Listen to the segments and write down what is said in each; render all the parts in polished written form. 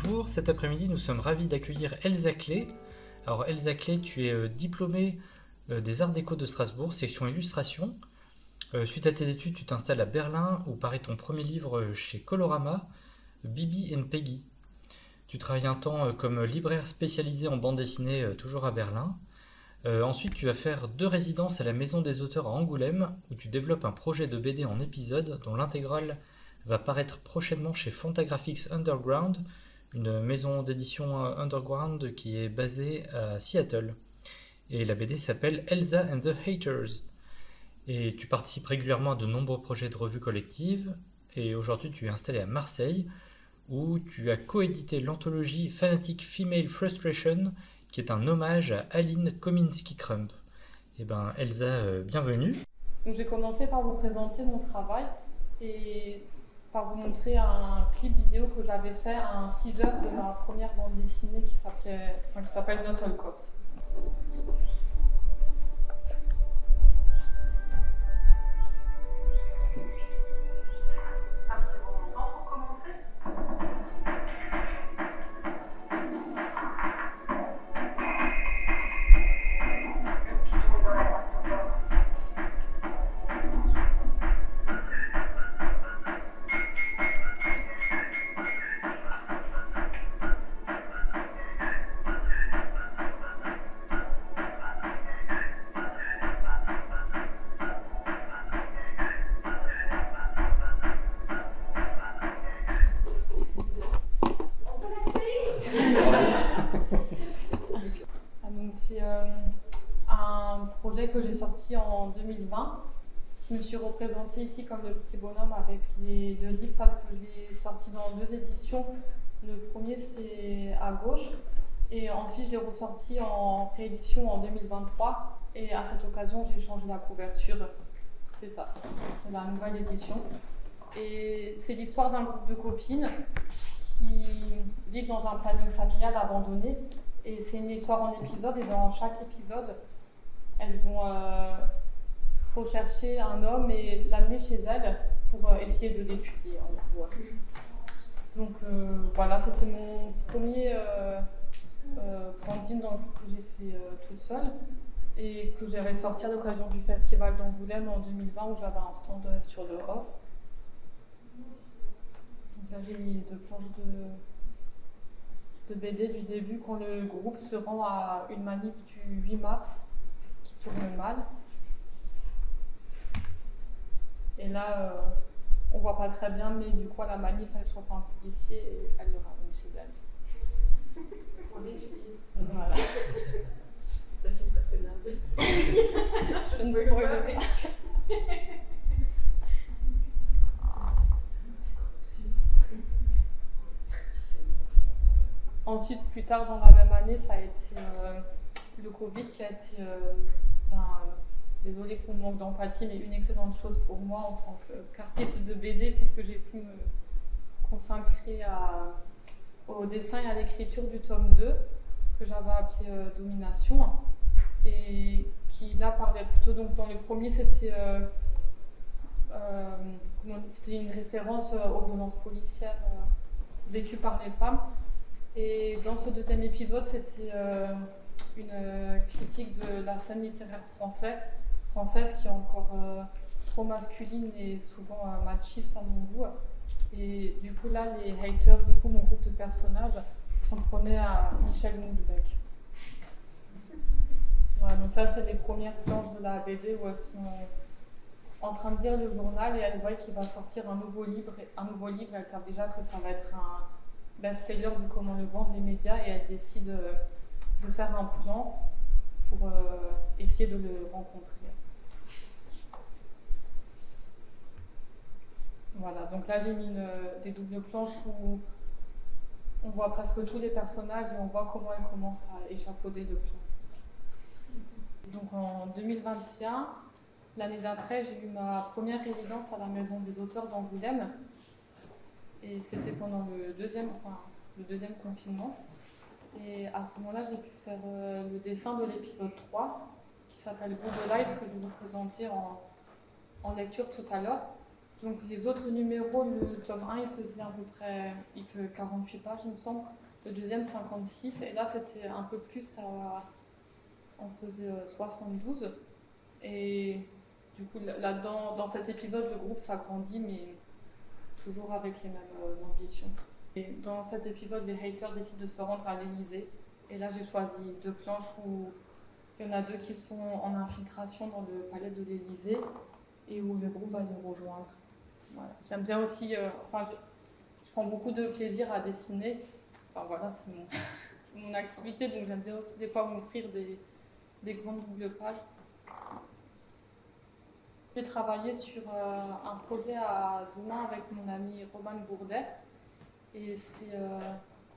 Bonjour, cet après-midi nous sommes ravis d'accueillir Elsa Clé. Alors Elsa Clé, tu es diplômée des Arts Déco de Strasbourg, section illustration. Suite à tes études, tu t'installes à Berlin où paraît ton premier livre chez Colorama, Bibi and Peggy. Tu travailles un temps comme libraire spécialisé en bande dessinée toujours à Berlin. Ensuite, tu vas faire 2 résidences à la Maison des Auteurs à Angoulême où tu développes un projet de BD en épisodes dont l'intégrale va paraître prochainement chez Fantagraphics Underground, une maison d'édition underground qui est basée à Seattle. Et la BD s'appelle Elsa and the Haters. Et tu participes régulièrement à de nombreux projets de revues collectives. Et aujourd'hui, tu es installé à Marseille, où tu as coédité l'anthologie Fanatic Female Frustration, qui est un hommage à Aline Kominsky-Crump. Eh ben, Elsa, bienvenue. Donc, je vais commencer par vous présenter mon travail et par vous montrer un clip vidéo que j'avais fait, un teaser de ma première bande dessinée qui s'appelle Not All Cops. Donc c'est un projet que j'ai sorti en 2020. Je me suis représentée ici comme le petit bonhomme avec les 2 livres parce que je l'ai sorti dans 2 éditions. Le premier c'est à gauche et ensuite je l'ai ressorti en réédition en 2023 et à cette occasion j'ai changé la couverture. C'est ça, c'est la nouvelle édition. Et c'est l'histoire d'un groupe de copines qui vivent dans un planning familial abandonné. Et c'est une histoire en épisode et dans chaque épisode, elles vont rechercher un homme et l'amener chez elles pour essayer de l'étudier en gros. Donc voilà, c'était mon premier fanzine que j'ai fait toute seule et que j'ai ressorti à l'occasion du festival d'Angoulême en 2020 où j'avais un stand sur le off. Donc là j'ai mis 2 planches de BD du début quand le groupe se rend à une manif du 8 mars qui tourne mal. Et là, on voit pas très bien, mais du coup, à la manif, elle chope un policier et elle le ramène chez elle. On est filles. Voilà. Ça fait pas très bien. Je ne spoil pas. Ensuite, plus tard dans la même année, ça a été le Covid qui a été, désolée pour le manque d'empathie, mais une excellente chose pour moi en tant qu'artiste de BD, puisque j'ai pu me consacrer au dessin et à l'écriture du tome 2, que j'avais appelé Domination, et qui là parlait plutôt, donc dans le premier, c'était une référence aux violences policières vécues par les femmes. Et dans ce 2e épisode, c'était une critique de la scène littéraire française qui est encore trop masculine et souvent machiste à mon goût. Et du coup là, les haters, mon groupe de personnages, s'en prenaient à Michel Houellebecq. Voilà, donc ça c'est les premières planches de la BD où elles sont en train de lire le journal et elles voient qu'il va sortir un nouveau livre. Elles savent déjà que ça va être un best-seller vu comment le vendent les médias et elles décident de faire un plan pour essayer de le rencontrer. Voilà, donc là j'ai mis des doubles planches où on voit presque tous les personnages et on voit comment elles commencent à échafauder le plan. Donc en 2021, l'année d'après, j'ai eu ma première résidence à la Maison des Auteurs d'Angoulême. Et c'était pendant le deuxième confinement. Et à ce moment-là, j'ai pu faire le dessin de l'épisode 3, qui s'appelle Good Lies, que je vais vous présenter en lecture tout à l'heure. Donc les autres numéros, le tome 1, il faisait à peu près 48 pages, il me semble. Le deuxième, 56. Et là, c'était un peu plus, ça en faisait 72. Et du coup, là-dedans, dans cet épisode, le groupe s'agrandit, mais toujours avec les mêmes ambitions. Et dans cet épisode, les haters décident de se rendre à l'Élysée. Et là, j'ai choisi 2 planches où il y en a 2 qui sont en infiltration dans le palais de l'Élysée et où le groupe va les rejoindre. Voilà. J'aime bien aussi, je prends beaucoup de plaisir à dessiner. Enfin voilà, c'est mon activité, donc j'aime bien aussi des fois m'offrir des grandes doubles pages. J'ai travaillé sur un projet à 2 mains avec mon ami Roman Bourdet. Et c'est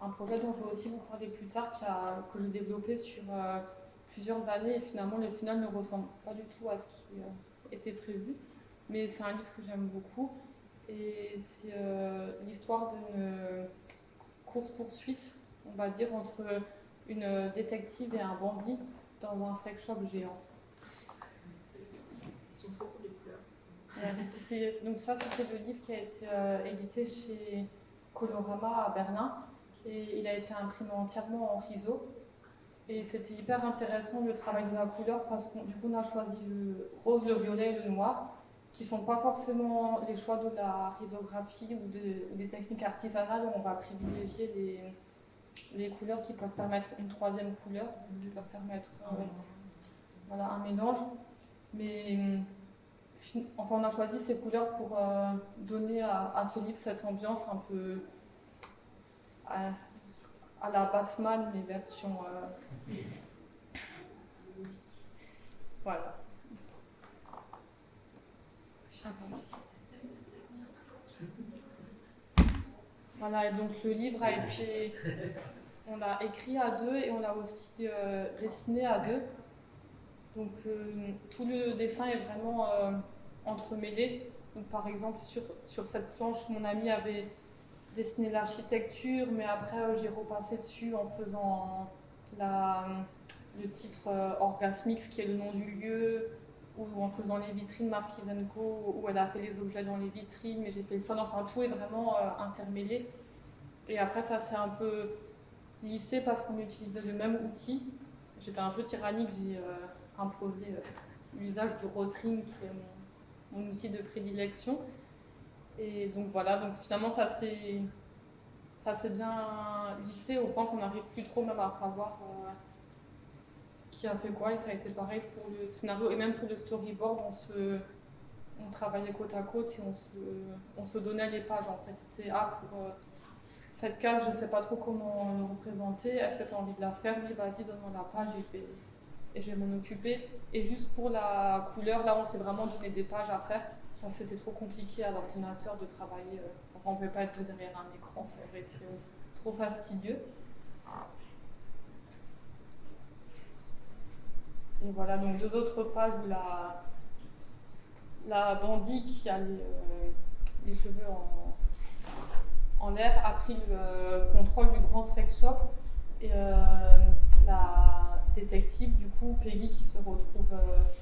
un projet dont je vais aussi vous parler plus tard, que j'ai développé sur plusieurs années. Et finalement, le final ne ressemble pas du tout à ce qui était prévu. Mais c'est un livre que j'aime beaucoup. Et c'est l'histoire d'une course-poursuite, on va dire, entre une détective et un bandit dans un sex shop géant. Ils sont trop cool les couleurs. Donc ça, c'était le livre qui a été édité chez Colorama à Berlin. Et il a été imprimé entièrement en riso. Et c'était hyper intéressant le travail de la couleur parce qu'on a choisi le rose, le violet et le noir, qui ne sont pas forcément les choix de la risographie ou des techniques artisanales où on va privilégier les couleurs qui peuvent permettre une troisième couleur, qui peuvent permettre un mélange. Mais enfin, on a choisi ces couleurs pour donner à ce livre cette ambiance un peu à la Batman, mais version... Voilà. Voilà, et donc le livre a été... On l'a écrit à 2 et on l'a aussi dessiné à 2. Donc tout le dessin est vraiment entremêlé. Donc, par exemple, sur cette planche, mon ami avait dessiné l'architecture, mais après j'ai repassé dessus en faisant le titre Orgasmix, qui est le nom du lieu, ou en faisant les vitrines Marquise & Co, où elle a fait les objets dans les vitrines, mais j'ai fait le son, enfin tout est vraiment intermêlé. Et après ça s'est un peu lissé parce qu'on utilisait le même outil. J'étais un peu tyrannique, j'ai imposé l'usage du rotring, qui est mon outil de prédilection. Et donc voilà, donc finalement ça s'est bien lissé au point qu'on n'arrive plus trop même à savoir qui a fait quoi. Et ça a été pareil pour le scénario et même pour le storyboard, on travaillait côte à côte et on se donnait les pages en fait. C'était pour cette case, je ne sais pas trop comment le représenter, est-ce que tu as envie de la faire? Oui, vas-y, donne-moi la page et je vais m'en occuper. Et juste pour la couleur, là on s'est vraiment donné des pages à faire. C'était trop compliqué à l'ordinateur de travailler. Enfin, on ne pouvait pas être derrière un écran, ça aurait été trop fastidieux. Et voilà, donc 2 autres pages où la bandit qui a les cheveux en l'air a pris le contrôle du grand sex shop. Et la détective, du coup, Peggy, qui se retrouve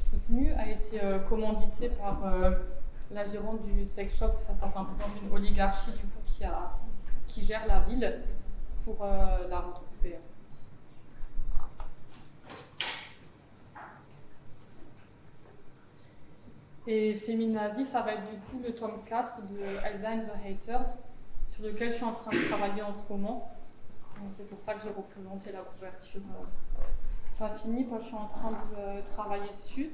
toute nue, a été commanditée par la gérante du sex shop. Ça passe un peu dans une oligarchie, du coup, qui gère la ville, pour la retrouver. Et Féminazie, ça va être du coup le tome 4 de Elsa and the Haters, sur lequel je suis en train de travailler en ce moment. C'est pour ça que j'ai représenté la couverture pas finie, parce que je suis en train de travailler dessus.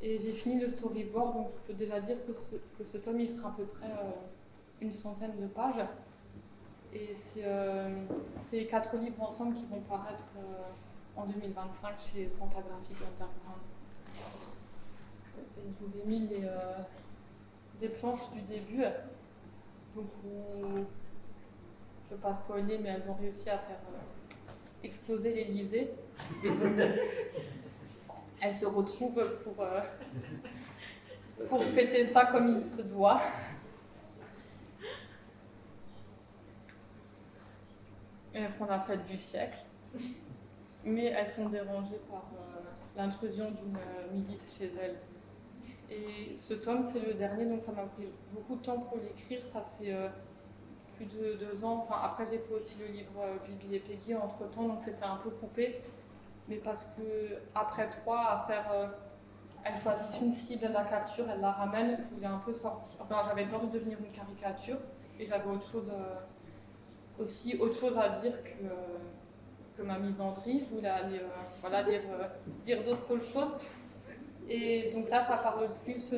Et j'ai fini le storyboard, donc je peux déjà dire que ce tome il fera à peu près une centaine de pages. Et c'est 4 livres ensemble qui vont paraître en 2025 chez Fantagraphics Underground. Et je vous ai mis des planches du début, donc je ne vais pas spoiler, mais elles ont réussi à faire exploser l'Élysée. Et donc, elles se retrouvent pour fêter ça comme il se doit. Et elles font la fête du siècle. Mais elles sont dérangées par l'intrusion d'une milice chez elles. Et ce tome, c'est le dernier, donc ça m'a pris beaucoup de temps pour l'écrire. Ça fait plus de 2 ans. Enfin, après, j'ai fait aussi le livre Bibi et Peggy entre-temps, donc c'était un peu coupé. Mais parce que après 3, à faire... elle choisit une cible, elle la capture, elle la ramène. Je voulais un peu sortir... Enfin, j'avais peur de devenir une caricature. Et j'avais autre chose à dire que ma misandrie. Je voulais aller dire d'autres choses. Et donc là, ça parle plus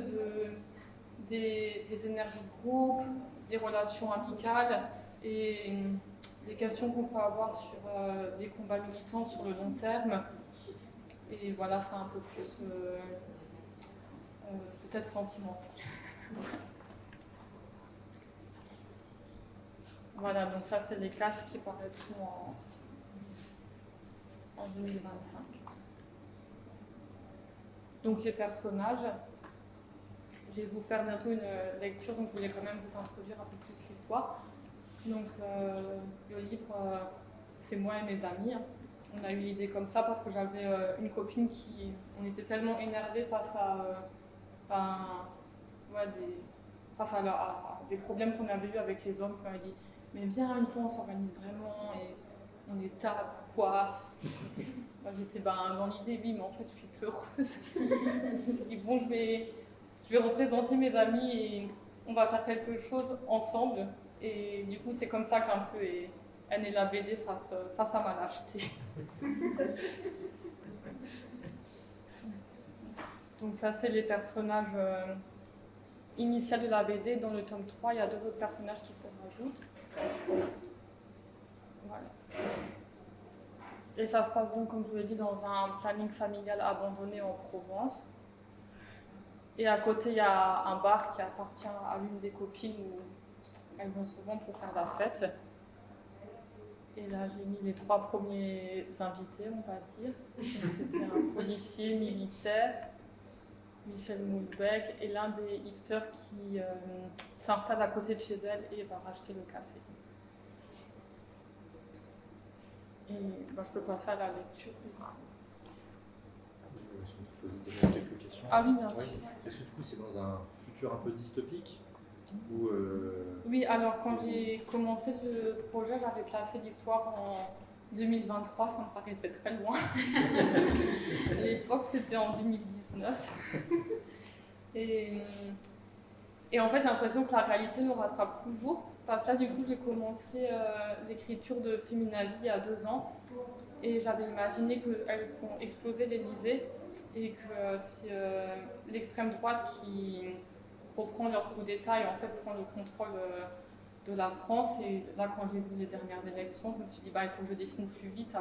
des énergies de groupe, des relations amicales et des questions qu'on peut avoir sur des combats militants sur le long terme. Et voilà, c'est un peu plus peut-être sentimental. Voilà, donc ça, c'est les 4 qui paraîtront en 2025. Donc les personnages, je vais vous faire bientôt une lecture, donc je voulais quand même vous introduire un peu plus l'histoire. Donc le livre, c'est moi et mes amis. On a eu l'idée comme ça parce que j'avais une copine on était tellement énervés face à des problèmes qu'on avait eu avec les hommes, qu'on avait dit mais viens, une fois on s'organise vraiment et on est tard, pourquoi? Moi j'étais dans l'idée, oui, mais en fait je suis peu heureuse. Je me suis dit bon, je vais représenter mes amis et on va faire quelque chose ensemble. Et du coup c'est comme ça qu'un peu est née la BD face à ma lâcheté. Donc ça c'est les personnages initiaux de la BD. Dans le tome 3, il y a 2 autres personnages qui se rajoutent. Voilà. Et ça se passe donc, comme je vous l'ai dit, dans un planning familial abandonné en Provence. Et à côté, il y a un bar qui appartient à l'une des copines où elles vont souvent pour faire la fête. Et là, j'ai mis les 3 premiers invités, on va dire. C'était un policier militaire, Michel Moulbeck, et l'un des hipsters qui s'installe à côté de chez elle et va racheter le café. Et je peux passer à la lecture. Je peux poser déjà quelques questions. Ah oui, bien sûr. Est-ce que du coup c'est dans un futur un peu dystopique ou Oui, alors quand j'ai commencé le projet, j'avais placé l'histoire en 2023, ça me paraissait très loin. À l'époque, c'était en 2019. Et en fait, j'ai l'impression que la réalité nous rattrape toujours. Parce que là, du coup, j'ai commencé l'écriture de Féminazie il y a 2 ans. Et j'avais imaginé qu'elles font exploser l'Élysée et que c'est l'extrême droite qui reprend leur coup d'État et en fait prend le contrôle de la France. Et là, quand j'ai vu les dernières élections, je me suis dit, il faut que je dessine plus vite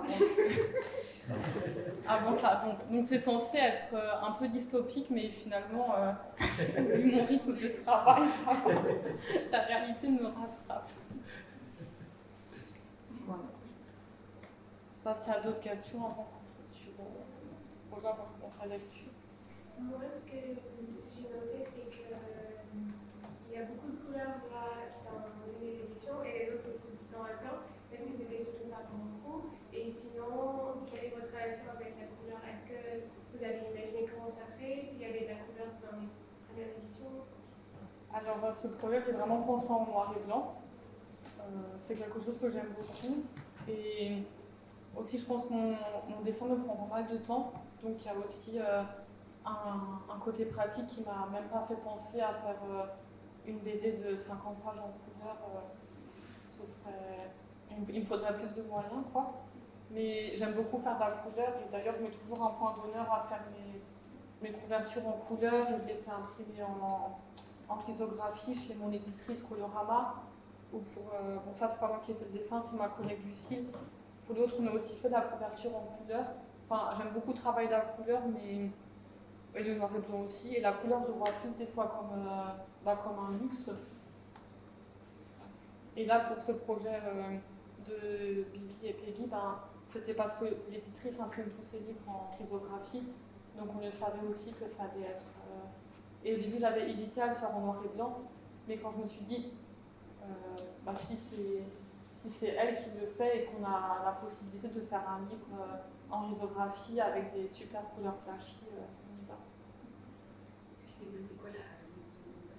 avant que la tombe. Donc c'est censé être un peu dystopique, mais finalement, vu mon rythme de travail, ça va. La réalité me rattrape. Voilà. Je ne sais pas s'il y a d'autres questions avant que je suis au projet, avant que je monte la lecture. Moi, ce que j'ai noté, c'est qu'il y a beaucoup de couleurs là, dans une des éditions et les autres, c'est tout dans un temps. Est-ce que c'était surtout par concours? Et sinon, quelle est votre relation avec la couleur? Est-ce que vous avez imaginé comment ça serait, s'il y avait de la couleur dans les premières éditions? Alors, ce projet, j'ai vraiment pensé en noir et blanc. C'est quelque chose que j'aime beaucoup. Et aussi, je pense que mon dessin me prend pas mal de temps. Donc, il y a aussi un côté pratique qui m'a même pas fait penser à faire une BD de 50 pages en couleur. Il me faudrait plus de moyens, quoi. Mais j'aime beaucoup faire de la couleur. Et d'ailleurs, je mets toujours un point d'honneur à faire mes couvertures en couleur. Et je les fais imprimer en lithographie chez mon éditrice Colorama. Bon, ça, c'est pas moi qui ai fait le dessin, c'est ma collègue Lucille. Pour l'autre, on a aussi fait de la couverture en couleur. Enfin, j'aime beaucoup travailler la couleur, mais et le noir et blanc aussi. Et la couleur, je le vois plus des fois comme un luxe. Et là, pour ce projet de Bibi et Peggy, c'était parce que l'éditrice imprime tous ses livres en lithographie. Donc on le savait aussi que ça allait être... Et au début, j'avais hésité à le faire en noir et blanc. Mais quand je me suis dit, si c'est elle qui le fait et qu'on a la possibilité de faire un livre en lithographie avec des super couleurs flashy, on y va. C'est quoi la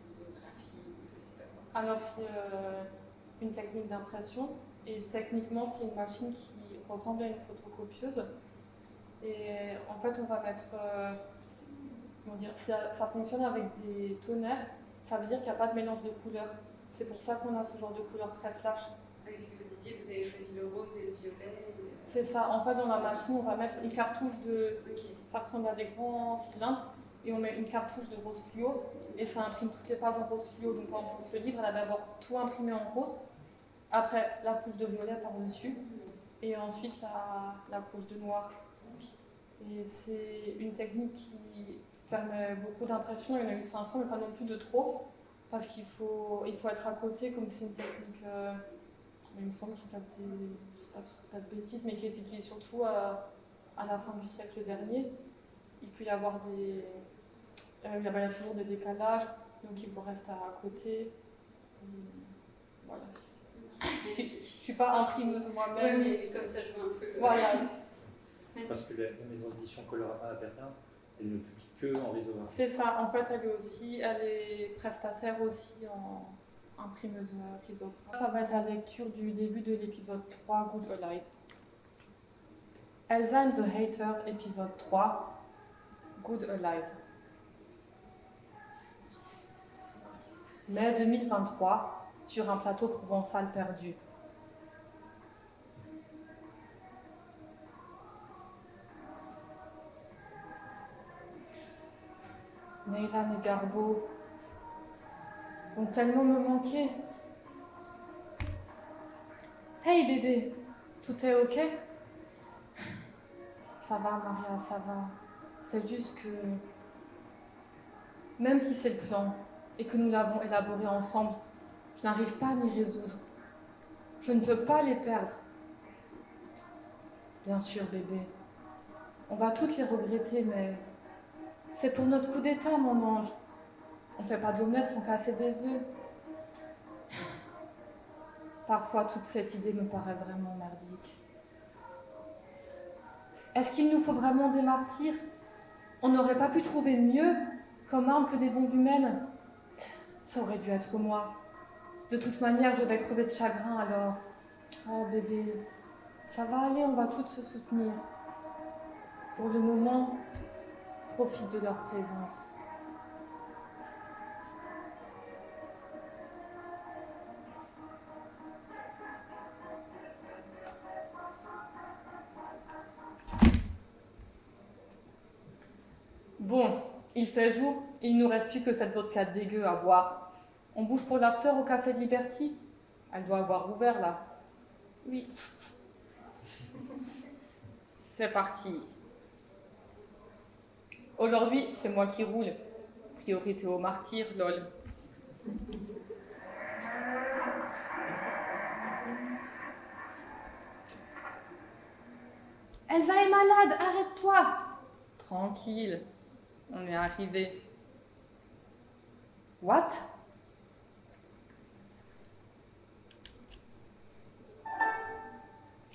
lithographie, je sais pas quoi. Alors, c'est une technique d'impression. Et techniquement, c'est une machine qui ressemble à une photocopieuse. Et en fait, on va mettre. Comment dire, ça fonctionne avec des tonnerres. Ça veut dire qu'il n'y a pas de mélange de couleurs. C'est pour ça qu'on a ce genre de couleurs très flash. Avec ce que vous disiez, vous avez choisi le rose et le violet. C'est ça. En fait, dans la machine, on va mettre une cartouche de. Ok. Ça ressemble à des grands cylindres. Et on met une cartouche de rose fluo. Et ça imprime toutes les pages en rose fluo. Donc, par exemple, pour ce livre, elle a d'abord tout imprimé en rose. Après, la couche de violet par-dessus. Et ensuite, la couche de noir. Et c'est une technique qui permet beaucoup d'impression. Il y en a eu 500, mais pas non plus de trop. Parce qu'il faut être à côté, comme c'est une technique, il me semble qu'il n'y a pas je sais pas de bêtises, mais qui est utilisée surtout à la fin du siècle dernier. Il peut y avoir il y a toujours des décalages, donc il faut rester à côté. Et voilà. Je ne suis pas imprimeuse moi-même. Ouais, mais comme ça, je vois un peu. Voilà. Parce que la maison d'édition Colorama à Berlin, elle ne publie que en risographie. C'est ça, en fait, elle est prestataire aussi en imprimeuse risographe. Ça va être la lecture du début de l'épisode 3, Good Allies. Elsa and the Haters, épisode 3, Good Allies. Mai 2023, sur un plateau provençal perdu. Neylan et Garbo vont tellement me manquer. Hey bébé, tout est ok? Ça va Maria, ça va. C'est juste que même si c'est le plan et que nous l'avons élaboré ensemble, je n'arrive pas à m'y résoudre. Je ne peux pas les perdre. Bien sûr bébé, on va toutes les regretter, mais c'est pour notre coup d'état, mon ange. On ne fait pas d'omelette sans casser des œufs. Parfois, toute cette idée me paraît vraiment merdique. Est-ce qu'il nous faut vraiment des martyrs? On n'aurait pas pu trouver mieux comme arme que des bombes humaines? Ça aurait dû être moi. De toute manière, je vais crever de chagrin alors. Oh bébé, ça va aller, on va toutes se soutenir. Pour le moment, profite de leur présence. Bon, il fait jour, il ne nous reste plus que cette vodka dégueu à boire. On bouge pour l'after au café de Liberty? Elle doit avoir ouvert là. Oui. C'est parti. Aujourd'hui, c'est moi qui roule. Priorité aux martyrs, lol. Elsa est malade, arrête-toi! Tranquille, on est arrivé. What?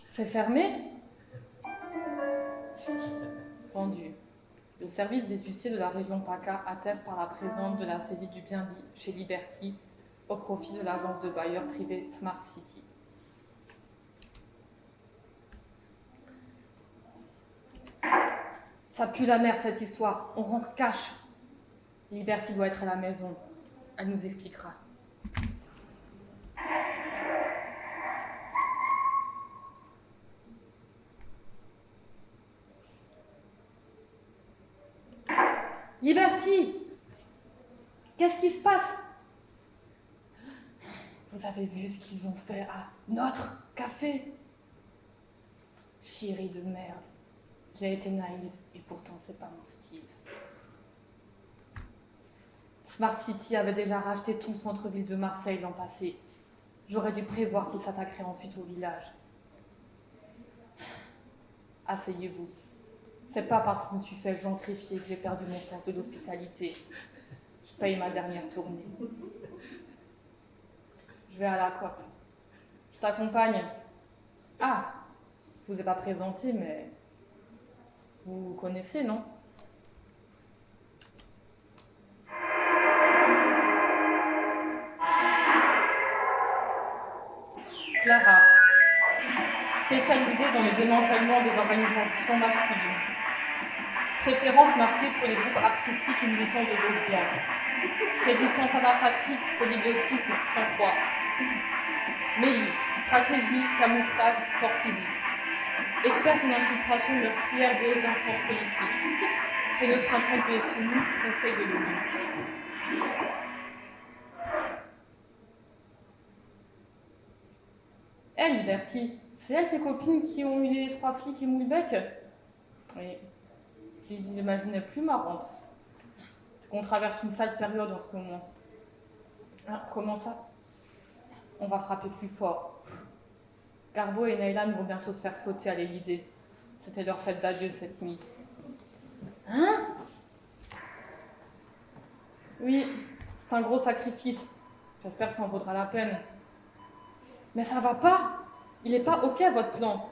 C'est fermé? Vendu. Le service des huissiers de la région PACA atteste par la présence de la saisie du bien dit chez Liberty au profit de l'agence de bailleurs privée Smart City. Ça pue la merde cette histoire, on rentre cash. Liberty doit être à la maison, elle nous expliquera. Liberty! Qu'est-ce qui se passe? Vous avez vu ce qu'ils ont fait à notre café? Chérie de merde. J'ai été naïve et pourtant c'est pas mon style. Smart City avait déjà racheté tout le centre-ville de Marseille l'an passé. J'aurais dû prévoir qu'ils s'attaqueraient ensuite au village. Asseyez-vous. C'est pas parce que je me suis fait gentrifier que j'ai perdu mon sens de l'hospitalité. Je paye ma dernière tournée. Je vais à la COP. Je t'accompagne. Ah, je vous ai pas présenté, mais vous connaissez, non? Clara, spécialisée dans le démantèlement des organisations masculines. Préférence marquée pour les groupes artistiques et militants de gauche blanc. Résistance à la fatigue, polyglottisme, sang-froid. Mélie, stratégie, camouflage, force physique. Experte en infiltration meurtrière de hautes instances politiques. Créneau de printemps du FMI, Conseil de l'ONU. Eh, Liberty, c'est elle tes copines qui ont eu les 3 flics et Moulbec? Oui. Je les imaginais plus marrantes. C'est qu'on traverse une sale période en ce moment. Hein, comment ça? On va frapper plus fort. Garbo et Naylan vont bientôt se faire sauter à l'Élysée. C'était leur fête d'adieu cette nuit. Hein? Oui, c'est un gros sacrifice. J'espère que ça en vaudra la peine. Mais ça va pas! Il est pas ok votre plan.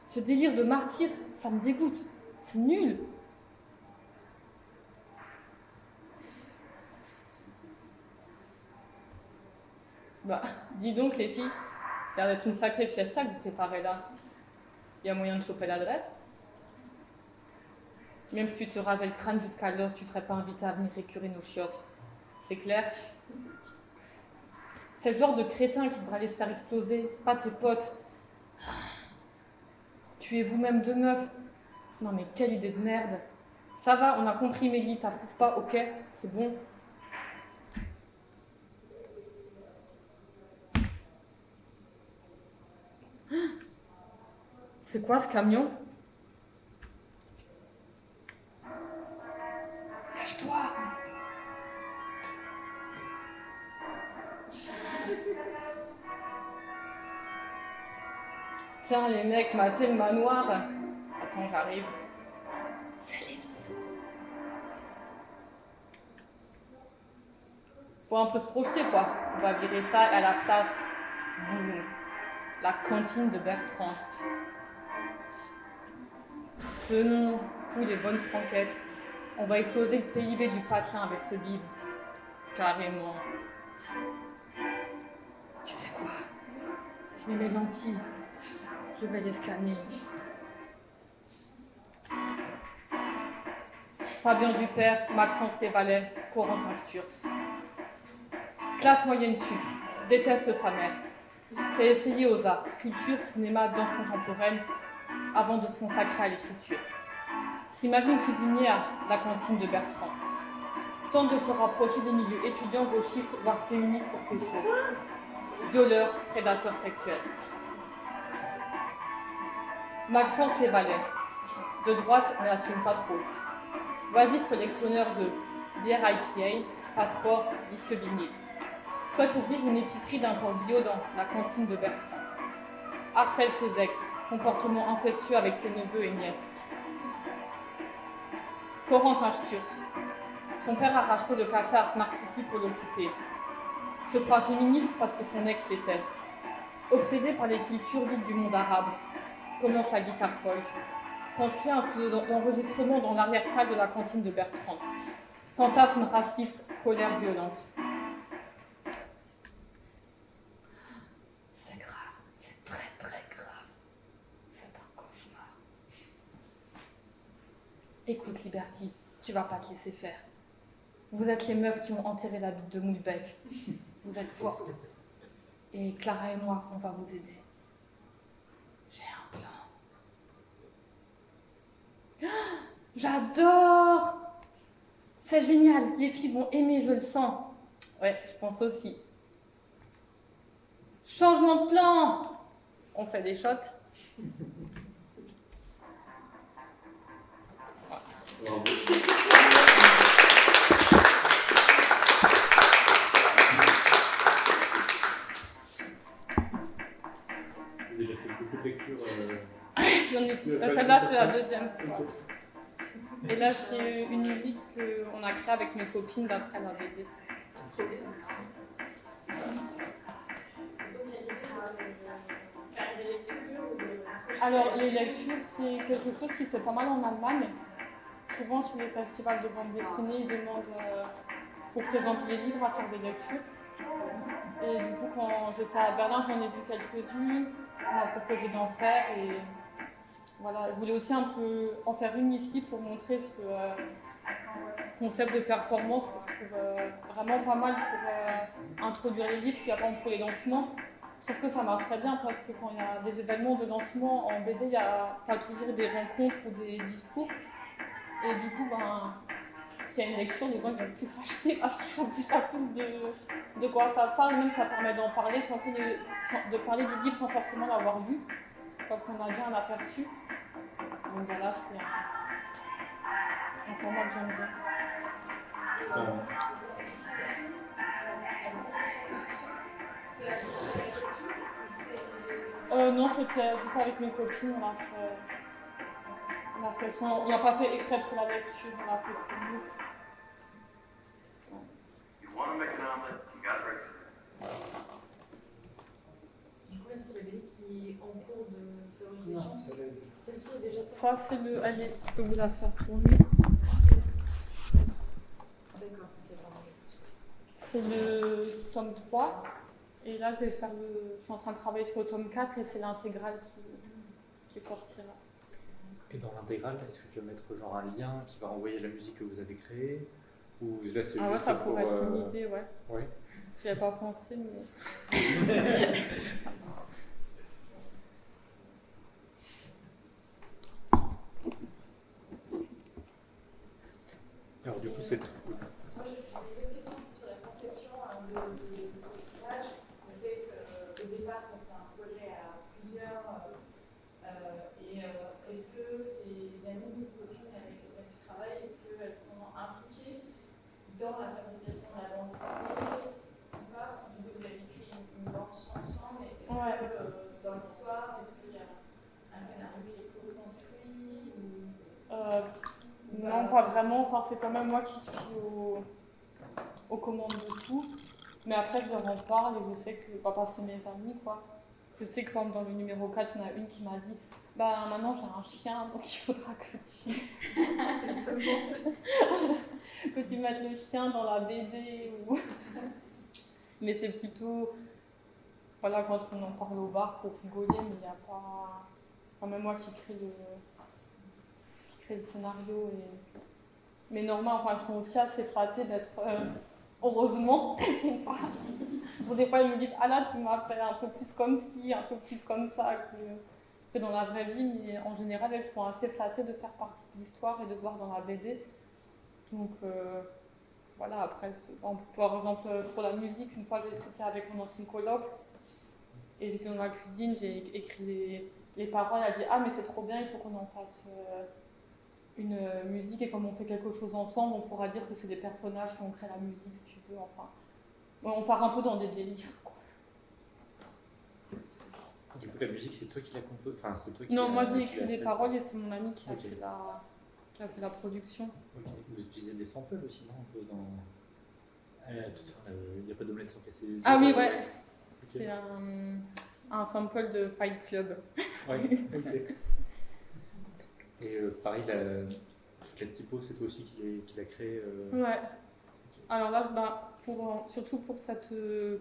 Ce délire de martyr, ça me dégoûte. C'est nul. Bah, dis donc les filles, ça va être une sacrée fiesta que vous préparez là. Il y a moyen de choper l'adresse? Même si tu te rasais le crâne jusqu'à l'os, tu serais pas invité à venir récurer nos chiottes. C'est clair? C'est le genre de crétin qui devrait aller se faire exploser, pas tes potes. Tuez vous-même 2 meufs. Non mais quelle idée de merde. Ça va, on a compris Mélie, t'approuves pas, ok, c'est bon. C'est quoi ce camion? Cache-toi! Tiens les mecs, matez le manoir. Attends, j'arrive. C'est les nouveaux. Faut un peu se projeter quoi. On va virer ça à la place. Boum. La cantine de Bertrand. Ce nom fout les bonnes franquettes. On va exploser le PIB du patelin avec ce bise. Carrément. Tu fais quoi? Je mets mes lentilles. Je vais les scanner. Fabien Dupère, Maxence Desvalais, Corentin Sturz. Classe moyenne sup. Déteste sa mère. S'est essayé aux arts, sculpture, cinéma, danse contemporaine, avant de se consacrer à l'écriture. S'imagine cuisinier à la cantine de Bertrand. Tente de se rapprocher des milieux étudiants, gauchistes, voire féministes pour pécho. Violeur, prédateur sexuel. Maxence Desvalais. De droite, mais assume pas trop. Oasis collectionneur de bière IPA, passeport, disque vinyle. Souhaite ouvrir une épicerie d'un port bio dans la cantine de Bertrand. Harcèle ses ex, comportement incestueux avec ses neveux et nièces. Corentin Sturz. Son père a racheté le café à Smart City pour l'occuper. Se croit féministe parce que son ex l'était. Obsédé par les cultures dites du monde arabe. Commence la guitare folk. Transcrit un studio d'enregistrement dans l'arrière-salle de la cantine de Bertrand. Fantasme raciste, colère violente. C'est grave, c'est très très grave. C'est un cauchemar. Écoute Liberty, tu vas pas te laisser faire. Vous êtes les meufs qui ont enterré la bite de Moulbec. Vous êtes fortes. Et Clara et moi, on va vous aider. J'ai un plan. J'adore! C'est génial, les filles vont aimer, je le sens. Ouais, je pense aussi. Changement de plan! On fait des shots. Bravo. J'ai déjà fait beaucoup de lectures. Celle-là, c'est la deuxième fois. Et là, c'est une musique qu'on a créée avec mes copines d'après la BD. Donc, il y a l'idée de faire des lectures ou de... Alors, les lectures, c'est quelque chose qui se fait pas mal en Allemagne. Souvent, sur les festivals de bande dessinée, ils demandent pour présenter les livres à faire des lectures. Et du coup, quand j'étais à Berlin, j'en ai vu quelques-unes. On m'a proposé d'en faire et voilà, je voulais aussi un peu en faire une ici pour montrer ce concept de performance que je trouve vraiment pas mal pour introduire les livres. Puis par exemple pour les lancements, je trouve que ça marche très bien parce que quand il y a des événements de lancement en BD, il n'y a pas toujours des rencontres ou des discours. Et du coup, s'il y a une lecture, les gens ils veulent plus s'acheter parce que ça dit plus de quoi ça parle. Même ça permet d'en parler, de parler du livre sans forcément l'avoir lu, parce qu'on a déjà un aperçu. Donc voilà, c'est un format que j'aime bien. Dans- Non, c'était juste avec mes copines, on a fait ça. On n'a pas fait exprès pour la lecture, on l'a fait pour nous. You want to make an omelet, you got to Du coup, là, c'est la BD qui est en cours de fabrication. Celle-ci est déjà sortie. Ça, c'est le. Allez, je peux vous la faire tourner. D'accord, ok, pardon. C'est le tome 3. Et là, je suis en train de travailler sur le tome 4 et c'est l'intégrale qui sortira. Et dans l'intégrale, est-ce que tu vas mettre genre un lien qui va renvoyer la musique que vous avez créée? Ou là c'est Ah ouais, juste ça pour, pourrait être une idée, ouais. Ouais. J'y avais pas pensé, mais. Alors du coup c'est tout. Moi, j'ai quelques questions sur la conception de cet ouvrage. Le fait qu'au départ, ça fait un projet à plusieurs. Est-ce que ces amis ou copines avec lesquelles tu travailles, est-ce qu'elles sont impliquées dans la fabrication de la bande dessinée ou pas? Parce que vous avez écrit une bande ensemble. Est-ce que dans l'histoire, est-ce qu'il y a un scénario qui est co-construit ou... Non, pas vraiment. Enfin, c'est quand même moi qui suis aux commandes de tout. Mais après, je leur en parle et je sais que c'est mes amis, quoi. Je sais que, par exemple, dans le numéro 4, il y en a une qui m'a dit maintenant j'ai un chien, donc il faudra que tu mettes le chien dans la BD. Mais c'est plutôt. Voilà, quand on en parle au bar pour rigoler, mais il n'y a pas. C'est quand même moi qui crée le scénario. Mais normal, enfin, elles sont aussi assez flattées d'être. Heureusement, c'est une fois. Bon, des fois, ils me disent là, tu m'as fait un peu plus comme ci, un peu plus comme ça que dans la vraie vie. Mais en général, elles sont assez flattées de faire partie de l'histoire et de se voir dans la BD. Donc, voilà, après, par exemple, pour la musique, une fois, c'était avec mon ancienne coloc. Et j'étais dans la cuisine, j'ai écrit les paroles. Elle a dit mais c'est trop bien, il faut qu'on en fasse une musique, et comme on fait quelque chose ensemble, on pourra dire que c'est des personnages qui ont créé la musique, si tu veux. Enfin, on part un peu dans des délires, quoi. Du coup la musique c'est toi qui la compose, enfin c'est toi qui Non, moi qui j'ai l'as écrit des faite. paroles et c'est mon ami qui a Ok. fait la production. Ok. Vous utilisez des samples aussi, non, un peu dans. À toute fin, il n'y a pas d'omelette sans casser les œufs. Ah oui, ouais. Ok. C'est un sample de Fight Club. Ouais, ok. Et pareil, toute la typo, c'est toi aussi qui l'a créé. Ouais. Alors là, surtout pour cette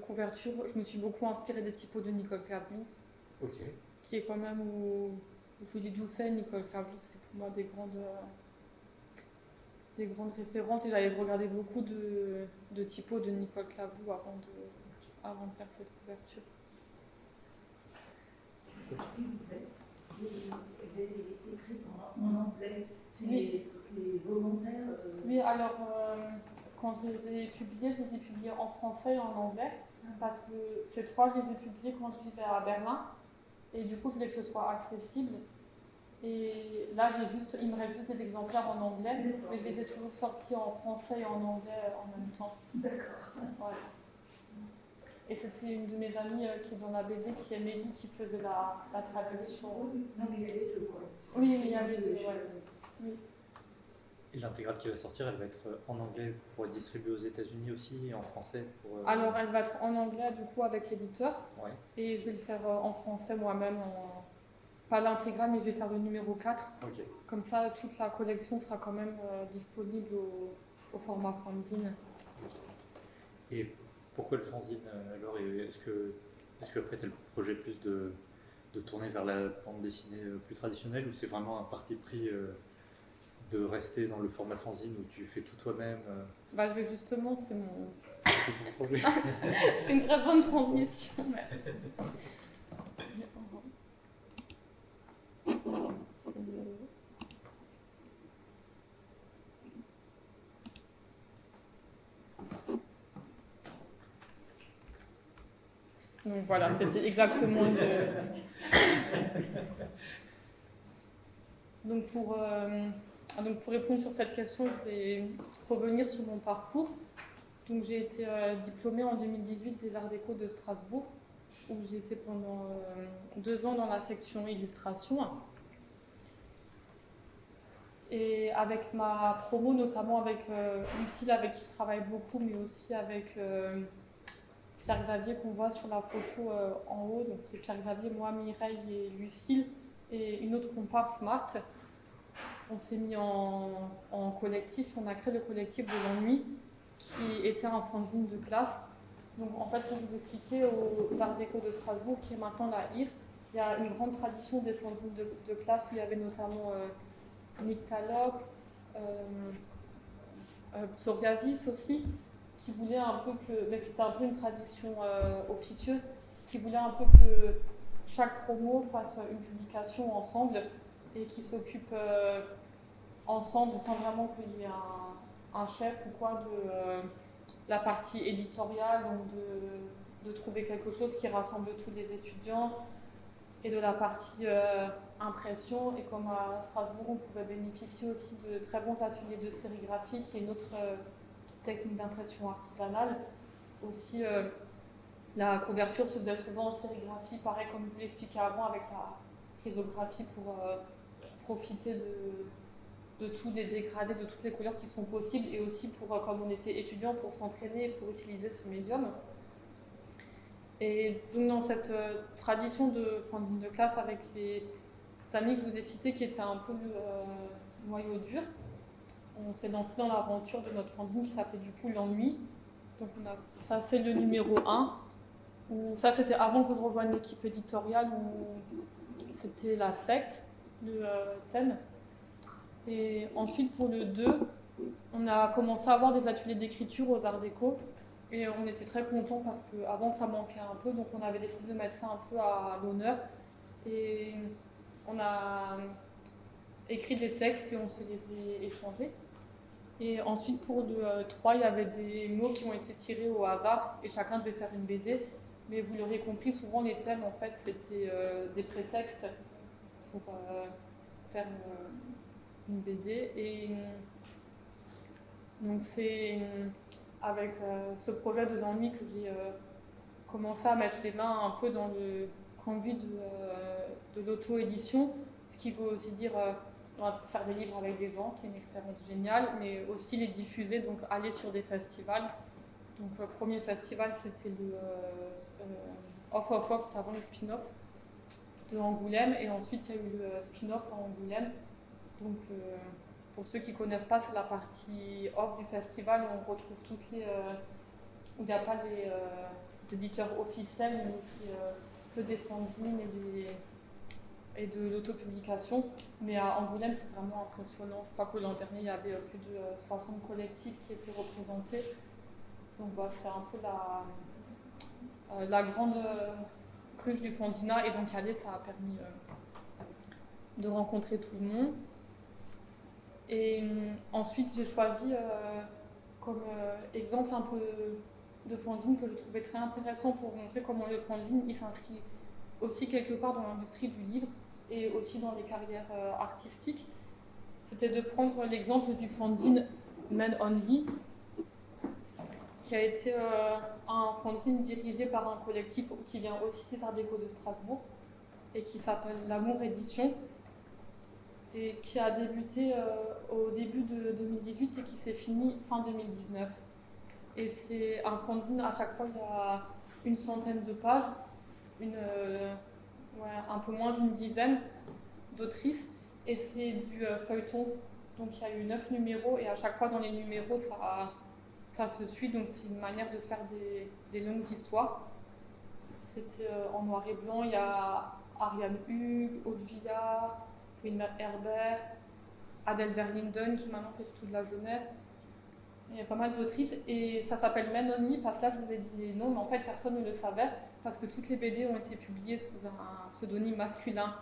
couverture, je me suis beaucoup inspirée des typos de Nicole Clavou, Ok. qui est quand même où Julie Doucet, Nicole Clavou, c'est pour moi des grandes références. Et j'avais regardé beaucoup de typos de Nicole Clavou avant de faire cette couverture. S'il vous plaît, elle est écrite en anglais. Oui. C'est volontaire. Oui, alors quand je les ai publiés en français et en anglais, parce que ces trois, je les ai publiés quand je vivais à Berlin, et du coup, je voulais que ce soit accessible. Et là, il me reste juste des exemplaires en anglais, mais je les ai toujours sortis en français et en anglais en même temps. D'accord. Ouais. Et c'était une de mes amies qui est dans la BD, qui est Mélie, qui faisait la traduction. Oui, non, mais il y a les deux, quoi. Oui, il y a les deux, ouais. Oui. Et l'intégrale qui va sortir, elle va être en anglais pour être distribuée aux États-Unis aussi et en français pour. Alors, elle va être en anglais, du coup, avec l'éditeur. Ouais. Et je vais le faire en français moi-même. Pas l'intégrale, mais je vais faire le numéro 4. Ok. Comme ça, toute la collection sera quand même disponible au format fanzine. Et pourquoi le fanzine alors? Et est-ce que après tu as le projet plus de tourner vers la bande dessinée plus traditionnelle, ou c'est vraiment un parti pris de rester dans le format fanzine où tu fais tout toi-même Justement, c'est c'est ton projet? c'est une très bonne transition. Donc voilà, c'était exactement Donc pour répondre sur cette question, je vais revenir sur mon parcours. Donc j'ai été diplômée en 2018 des Arts Déco de Strasbourg, où j'ai été pendant 2 ans dans la section illustration. Et avec ma promo, notamment avec Lucille, avec qui je travaille beaucoup, mais aussi avec Pierre-Xavier qu'on voit sur la photo en haut. Donc c'est Pierre-Xavier, moi, Mireille et Lucille, et une autre comparse, Marthe. On s'est mis en collectif, on a créé le collectif de l'ennui, qui était un fanzine de classe. Donc en fait, pour vous expliquer, aux Arts Déco de Strasbourg, qui est maintenant la IR, il y a une grande tradition des fanzines de classe, où il y avait notamment Nick Talop, Psoriasis aussi, qui voulait un peu que, mais c'était un peu une tradition officieuse, qui voulait un peu que chaque promo fasse une publication ensemble et qui s'occupe ensemble, sans vraiment qu'il y ait un chef ou quoi de la partie éditoriale, donc de trouver quelque chose qui rassemble tous les étudiants, et de la partie impression. Et comme à Strasbourg, on pouvait bénéficier aussi de très bons ateliers de sérigraphie, qui est une autre technique d'impression artisanale. Aussi, la couverture se faisait souvent en sérigraphie, pareil comme je vous l'expliquais avant, avec la risographie pour profiter de tous les dégradés, de toutes les couleurs qui sont possibles, et aussi pour, comme on était étudiant, pour s'entraîner et pour utiliser ce médium. Et donc dans cette tradition de fanzine de classe, avec les amis que je vous ai cités, qui étaient un peu le noyau dur, on s'est lancé dans l'aventure de notre fanzine qui s'appelait du coup l'ennui. Donc ça c'est le numéro 1, où ça c'était avant que je rejoigne l'équipe éditoriale, où c'était la secte, le thème. Et ensuite pour le 2, on a commencé à avoir des ateliers d'écriture aux Arts Déco, et on était très contents parce qu'avant ça manquait un peu, donc on avait décidé de mettre ça un peu à l'honneur, et on a écrit des textes et on se les a échangés. Et ensuite pour le 3, il y avait des mots qui ont été tirés au hasard et chacun devait faire une BD, mais vous l'aurez compris, souvent les thèmes en fait c'était des prétextes pour faire une BD. Et donc c'est avec ce projet de l'ennui que j'ai commencé à mettre les mains un peu dans le conduit de l'auto-édition, ce qui veut aussi dire faire des livres avec des gens, qui est une expérience géniale, mais aussi les diffuser, donc aller sur des festivals. Donc le premier festival c'était le Off, c'était avant le spin-off de Angoulême, et ensuite il y a eu le spin-off à Angoulême. Donc pour ceux qui ne connaissent pas, c'est la partie off du festival où on retrouve toutes les... où il n'y a pas les éditeurs officiels, mais aussi que des fanzines et de l'autopublication. Mais à Angoulême, c'est vraiment impressionnant. Je crois que l'an dernier, il y avait plus de 60 collectifs qui étaient représentés. Donc c'est un peu la grande cruche du fanzina. Et donc aller, ça a permis de rencontrer tout le monde. Et ensuite, j'ai choisi comme exemple un peu de fanzine que je trouvais très intéressant pour vous montrer comment le fanzine il s'inscrit aussi quelque part dans l'industrie du livre et aussi dans les carrières artistiques. C'était de prendre l'exemple du fanzine Men Only, qui a été un fanzine dirigé par un collectif qui vient aussi des Arts Déco de Strasbourg et qui s'appelle L'Amour Édition, et qui a débuté au début de 2018 et qui s'est fini fin 2019. Et c'est un fanzine, à chaque fois il y a une centaine de pages, un peu moins d'une dizaine d'autrices, et c'est du feuilleton. Donc il y a eu 9 numéros, et à chaque fois dans les numéros, ça se suit, donc c'est une manière de faire des longues histoires. C'était en noir et blanc. Il y a Ariane Hugues, Aude Villard, Pauline Herbert, Adèle Verlinden qui maintenant fait surtout de la jeunesse. Il y a pas mal d'autrices et ça s'appelle Menoni parce que là je vous ai dit les noms, mais en fait personne ne le savait parce que toutes les BD ont été publiées sous un pseudonyme masculin.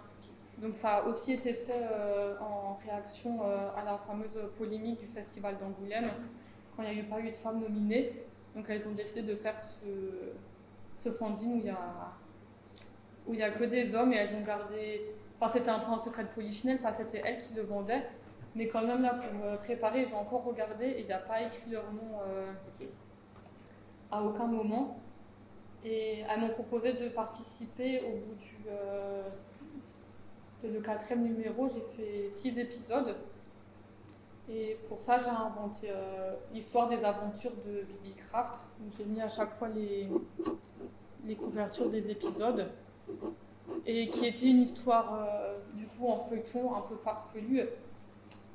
Donc ça a aussi été fait en réaction à la fameuse polémique du Festival d'Angoulême quand il n'y a pas eu de femmes nominées. Donc elles ont décidé de faire ce fanzine où il y a que des hommes et elles ont gardé... Enfin c'était un peu un secret de Polichinelle parce que c'était elles qui le vendaient. Mais quand même là pour me préparer, j'ai encore regardé et il n'y a pas écrit leur nom à aucun moment. Et elles m'ont proposé de participer au bout du... c'était le 4e numéro, j'ai fait 6 épisodes. Et pour ça, j'ai inventé l'histoire des aventures de Bibi Craft. Donc, j'ai mis à chaque fois les couvertures des épisodes. Et qui était une histoire, du coup, en feuilleton un peu farfelue,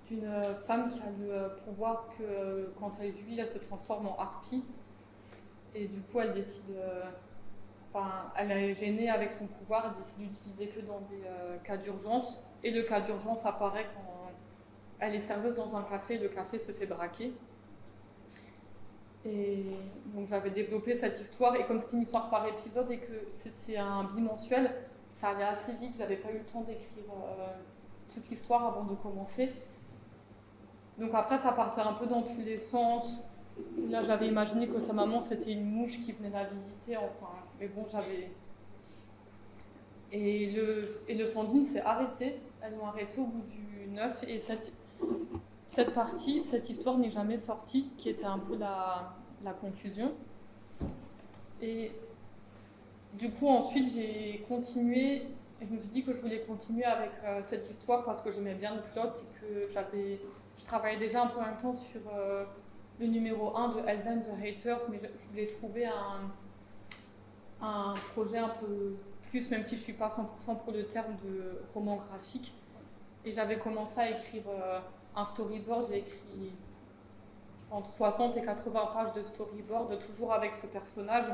d'une femme qui a le pouvoir que quand elle jouit, elle se transforme en harpie. Et du coup, elle décide... elle est gênée avec son pouvoir, elle décide d'utiliser que dans des cas d'urgence. Et le cas d'urgence apparaît quand elle est serveuse dans un café, le café se fait braquer. Et donc j'avais développé cette histoire, et comme c'était une histoire par épisode et que c'était un bimensuel, ça allait assez vite, j'avais pas eu le temps d'écrire toute l'histoire avant de commencer. Donc après ça partait un peu dans tous les sens. Là j'avais imaginé que sa maman c'était une mouche qui venait la visiter, mais bon j'avais... Et le fanzine s'est arrêté, elles l'ont arrêté au bout du 9, et cette histoire n'est jamais sortie, qui était un peu la conclusion. Et du coup, ensuite, j'ai continué, et je me suis dit que je voulais continuer avec cette histoire parce que j'aimais bien le plot et que je travaillais déjà un peu en même temps sur le numéro 1 de Elsa and the Haters, mais je voulais trouver un projet un peu plus, même si je ne suis pas 100% pour le terme de roman graphique. Et j'avais commencé à écrire un storyboard, j'ai écrit entre 60 et 80 pages de storyboard, toujours avec ce personnage.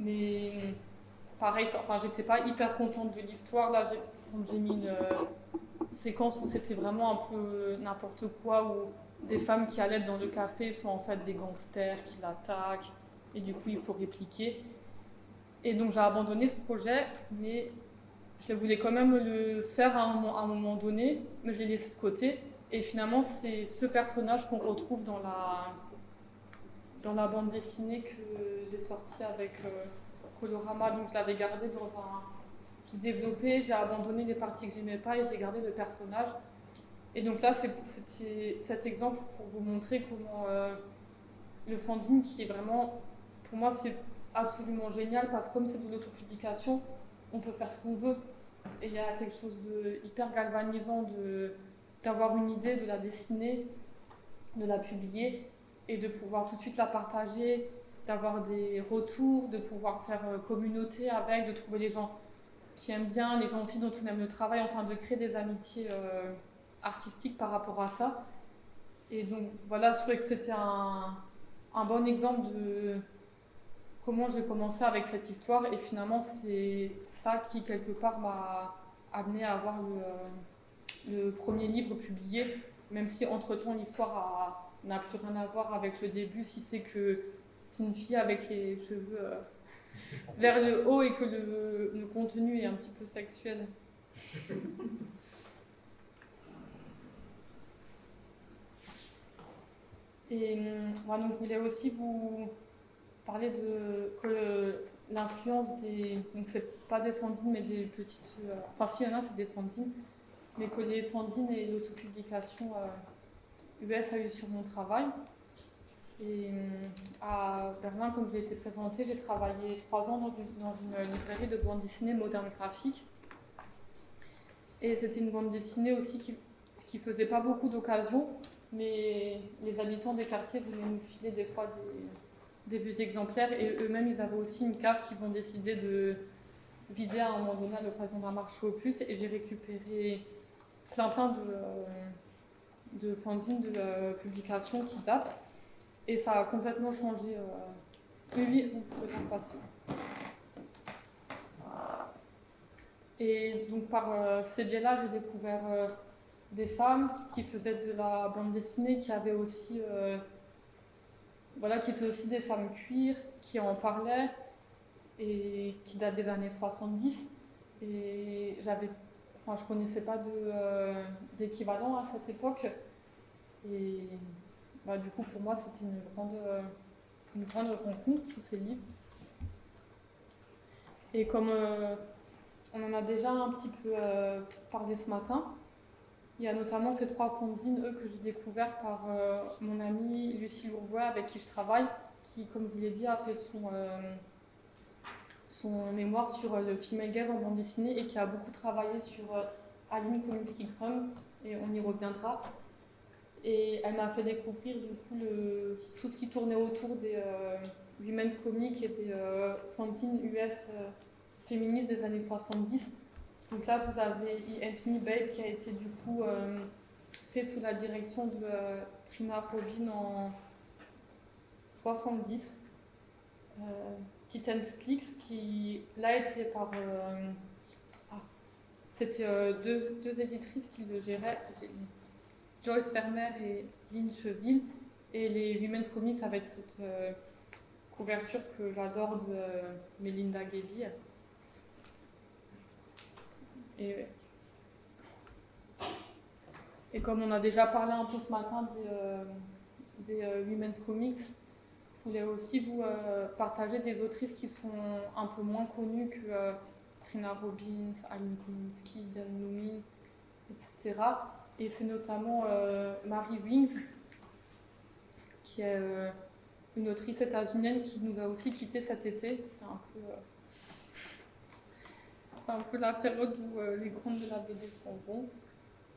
Mais pareil, j'étais pas hyper contente de l'histoire. Là, j'ai mis une séquence où c'était vraiment un peu n'importe quoi, où des femmes qui allaient dans le café sont en fait des gangsters qui l'attaquent, et du coup il faut répliquer. Et donc j'ai abandonné ce projet, mais je voulais quand même le faire à un moment donné, mais je l'ai laissé de côté. Et finalement, c'est ce personnage qu'on retrouve dans la bande dessinée que j'ai sortie avec Colorama. Donc je l'avais gardé j'ai développé, j'ai abandonné les parties que j'aimais pas et j'ai gardé le personnage. Et donc là, c'était cet exemple pour vous montrer comment le fanzine, qui est vraiment, pour moi, c'est absolument génial parce que comme c'est de l'autopublication, on peut faire ce qu'on veut. Et il y a quelque chose de hyper galvanisant d'avoir une idée, de la dessiner, de la publier et de pouvoir tout de suite la partager, d'avoir des retours, de pouvoir faire communauté avec, de trouver les gens qui aiment bien, les gens aussi dont on aime le travail, de créer des amitiés artistiques par rapport à ça. Et donc voilà, je trouvais que c'était un bon exemple de comment j'ai commencé avec cette histoire, et finalement c'est ça qui quelque part m'a amené à avoir le premier livre publié, même si entre-temps l'histoire n'a plus rien à voir avec le début, si c'est que c'est une fille avec les cheveux vers le haut et que le contenu est un petit peu sexuel. Et donc je voulais aussi vous parler que l'influence donc c'est pas des fanzines mais des petites, si il y en a c'est des fanzines, mais que les fanzines et l'autopublication US a eu sur mon travail. Et à Berlin, comme j'ai été présentée, j'ai travaillé 3 ans dans une librairie de bande dessinée moderne graphique. Et c'était une bande dessinée aussi qui faisait pas beaucoup d'occasions, mais les habitants des quartiers venaient nous filer des fois des vieux exemplaires, et eux-mêmes ils avaient aussi une cave qu'ils ont décidé de vider à un moment donné à l'occasion d'un marché aux puces, et j'ai récupéré plein de fanzines de publications qui datent. Et ça a complètement changé. Oui, vous pouvez en passer. Et donc par ces biais-là, j'ai découvert des femmes qui faisaient de la bande dessinée, qui avaient aussi, qui étaient aussi des femmes queer, qui en parlaient et qui datent des années 70. Et je connaissais pas d'équivalent à cette époque. Et du coup, pour moi, c'était une grande rencontre, tous ces livres. Et comme on en a déjà un petit peu parlé ce matin, il y a notamment ces 3 fanzines, que j'ai découverts par mon amie Lucie Lourvois, avec qui je travaille, qui, comme je vous l'ai dit, a fait son mémoire sur le female gaze en bande dessinée et qui a beaucoup travaillé sur Aline Kominsky-Crumb, et on y reviendra. Et elle m'a fait découvrir du coup tout ce qui tournait autour des women's comics et des fanzines US féministes des années 70. Donc là, vous avez I Ain't Me Babe qui a été du coup fait sous la direction de Trina Robin en 70. Titan Clicks qui là était par c'était deux éditrices qui le géraient, Joyce Fermer et Lynn Cheville, et les Women's Comics avec cette couverture que j'adore de Melinda Gaby. Et comme on a déjà parlé un peu ce matin des Women's Comics, je voulais aussi vous partager des autrices qui sont un peu moins connues que Trina Robbins, Aline Kominsky, Diane Loomis, etc. Et c'est notamment Mary Wings, qui est une autrice états-unienne qui nous a aussi quittés cet été. C'est un peu la période où les grandes de la BD s'en vont.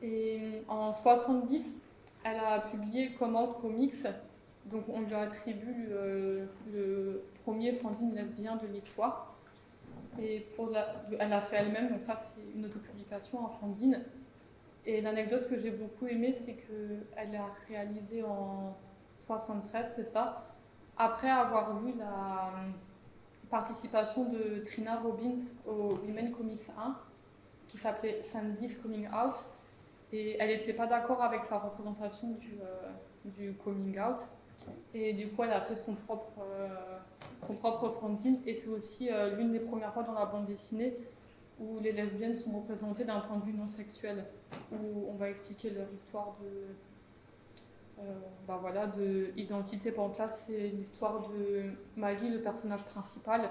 Et en 70, elle a publié Come Out Comics. Donc on lui attribue le premier fanzine lesbien de l'histoire. Et elle l'a fait elle-même, donc ça c'est une autopublication, un fanzine. Et l'anecdote que j'ai beaucoup aimée, c'est qu'elle a réalisé en 73, c'est ça, après avoir lu la participation de Trina Robbins au Women Comics 1, qui s'appelait Sandy's Coming Out. Et elle n'était pas d'accord avec sa représentation du coming out. Et du coup, elle a fait son propre fanzine. Et c'est aussi l'une des premières fois dans la bande dessinée où les lesbiennes sont représentées d'un point de vue non sexuel, où on va expliquer leur histoire de identité. Par exemple, là, c'est l'histoire de Maggie, le personnage principal,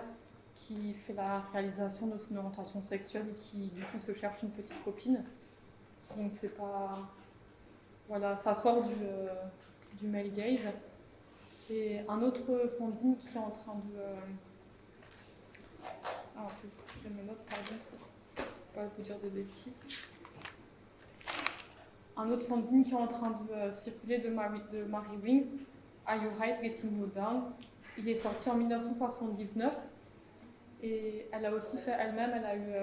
qui fait la réalisation de son orientation sexuelle et qui, du coup, se cherche une petite copine. Donc, c'est pas... Voilà, ça sort du male gaze. Et un autre fanzine qui est en train de... Alors, je vais mes notes, pardon, pour ne pas vous dire des bêtises. Un autre fanzine qui est en train de circuler de Mary Wings, Are You Right Getting You Down? Il est sorti en 1979 et elle a aussi fait elle-même, elle a eu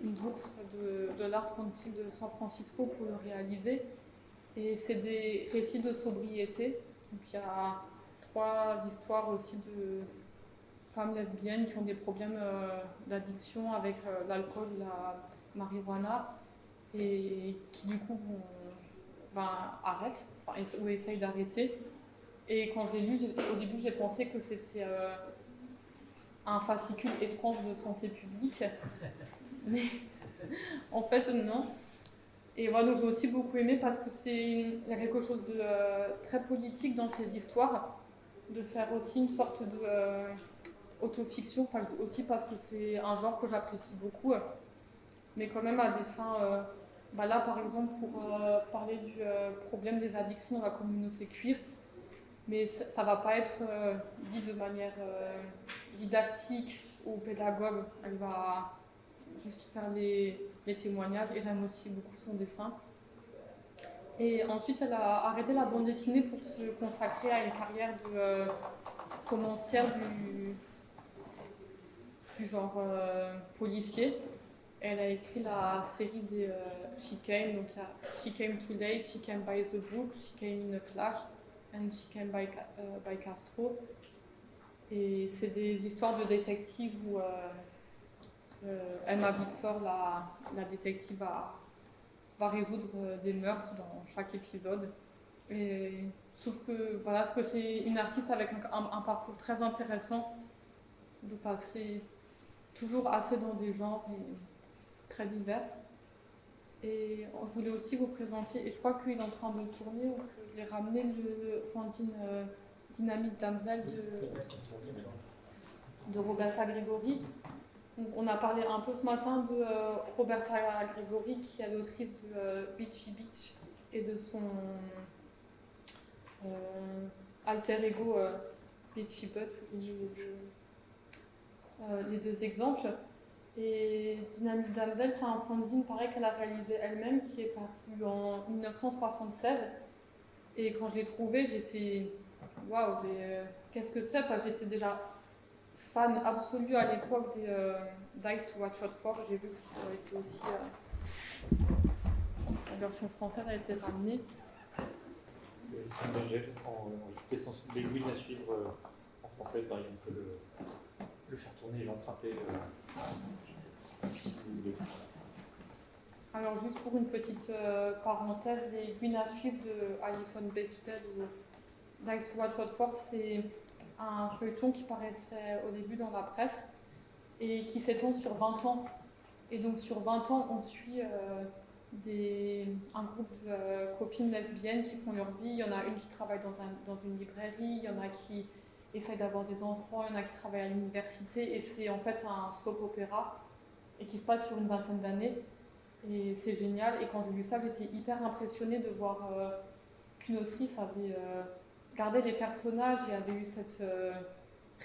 une bourse de l'Art Council de San Francisco pour le réaliser. Et c'est des récits de sobriété. Donc il y a 3 histoires aussi de femmes lesbiennes qui ont des problèmes d'addiction avec l'alcool, la marijuana, et qui du coup arrêtent, ou essayent d'arrêter. Et quand je l'ai lu, au début j'ai pensé que c'était un fascicule étrange de santé publique, mais en fait non. Et voilà, donc j'ai aussi beaucoup aimé parce que il y a quelque chose de très politique dans ces histoires, de faire aussi une sorte de autofiction, aussi parce que c'est un genre que j'apprécie beaucoup, mais quand même à des fins, là par exemple pour parler du problème des addictions dans la communauté queer, mais ça va pas être dit de manière didactique ou pédagogue, elle va juste faire les témoignages, et j'aime aussi beaucoup son dessin. Et ensuite, elle a arrêté la bande dessinée pour se consacrer à une carrière de romancière du genre policier. Elle a écrit la série des She Came, donc il y a She Came Too Late, She Came by the Book, She Came in a Flash, Enrique by Castro. Et c'est des histoires de détectives où Emma Victor, la détective, va résoudre des meurtres dans chaque épisode. Et je trouve que c'est une artiste avec un parcours très intéressant, de passer toujours assez dans des genres très divers. Et je voulais aussi vous présenter, et je crois qu'il est en train de tourner, ou que je l'ai ramené, le fanzine Dynamite Damsel de Roberta Grigori. Donc, on a parlé un peu ce matin de Roberta Grigori, qui est l'autrice de Beachy Beach et de son alter ego Beachy Butt. Les deux exemples. Et Dynamite Damsel, c'est un fanzine pareil qu'elle a réalisé elle-même, qui est paru en 1976. Et quand je l'ai trouvé, j'étais waouh, qu'est-ce que c'est? Parce que j'étais déjà fan absolue à l'époque des Dice to Watch Out For. J'ai vu que ça a été aussi la version française a été ramenée. C'est un Magel les Louis à suivre en français, pareil, on peut le faire tourner et l'emprunter si vous voulez. Alors juste pour une petite parenthèse, les Gwyn à suivre de Alison Bechdel ou Dice to Watch Out For, c'est un feuilleton qui paraissait au début dans la presse et qui s'étend sur 20 ans. Et donc sur 20 ans, on suit un groupe de copines lesbiennes qui font leur vie. Il y en a une qui travaille dans une librairie, il y en a qui essayent d'avoir des enfants, il y en a qui travaillent à l'université. Et c'est en fait un soap opéra et qui se passe sur une vingtaine d'années. Et c'est génial. Et quand j'ai lu ça, j'étais hyper impressionnée de voir qu'une autrice avait gardé les personnages et avait eu cette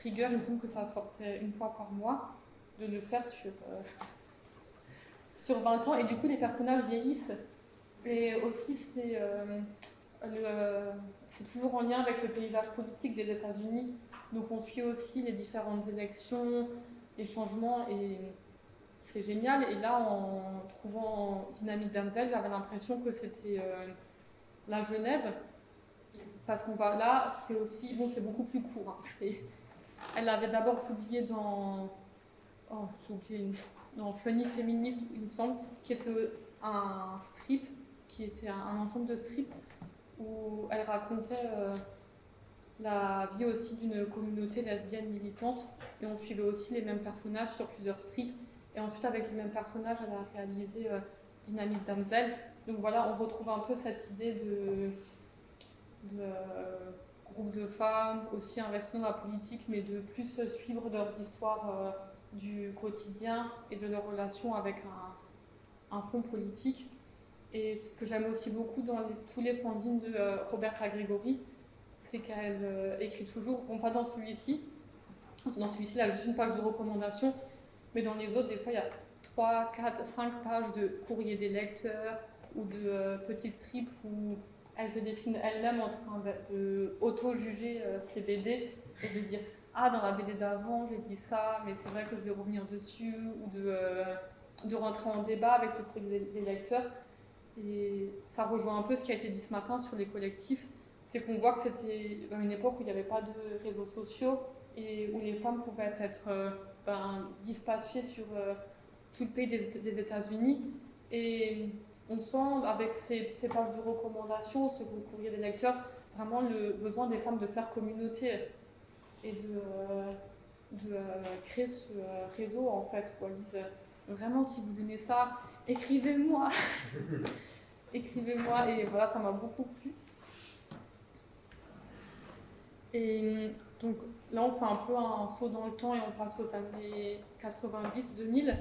rigueur. Il me semble que ça sortait une fois par mois, de le faire sur 20 ans. Et du coup, les personnages vieillissent. Et aussi, c'est toujours en lien avec le paysage politique des États-Unis. Donc on suit aussi les différentes élections, les changements, et c'est génial. Et là, en trouvant Dynamite Damsel, j'avais l'impression que c'était la genèse. Parce qu'on va là, c'est aussi, bon, c'est beaucoup plus court. Hein, elle avait d'abord publié dans Funny Feminist, il me semble, qui était un strip, qui était un ensemble de strips où elle racontait la vie aussi d'une communauté lesbienne militante, et on suivait aussi les mêmes personnages sur plusieurs strips. Et ensuite, avec les mêmes personnages, elle a réalisé Dynamite Damsel. Donc voilà, on retrouve un peu cette idée de groupe de femmes, aussi investies dans la politique, mais de plus suivre leurs histoires du quotidien et de leurs relations avec un fond politique. Et ce que j'aime aussi beaucoup dans tous les fanzines de Roberta Grigori, c'est qu'elle écrit toujours, bon pas dans celui-ci, elle a juste une page de recommandation, mais dans les autres, des fois, il y a 3, 4, 5 pages de courrier des lecteurs ou de petits strips où elle se dessine elle-même en train de auto-juger ses BD et de dire « Ah, dans la BD d'avant, j'ai dit ça, mais c'est vrai que je vais revenir dessus » ou de rentrer en débat avec le courrier des lecteurs. Et ça rejoint un peu ce qui a été dit ce matin sur les collectifs. C'est qu'on voit que c'était une époque où il n'y avait pas de réseaux sociaux et où les femmes pouvaient être dispatchées sur tout le pays des États-Unis. Et on sent, avec ces pages de recommandation, ce courrier des lecteurs, vraiment le besoin des femmes de faire communauté et de créer ce réseau, en fait, où elles disent vraiment, si vous aimez ça, écrivez-moi. Écrivez-moi. Et voilà, ça m'a beaucoup plu. Et donc là, on fait un peu un saut dans le temps et on passe aux années 90-2000.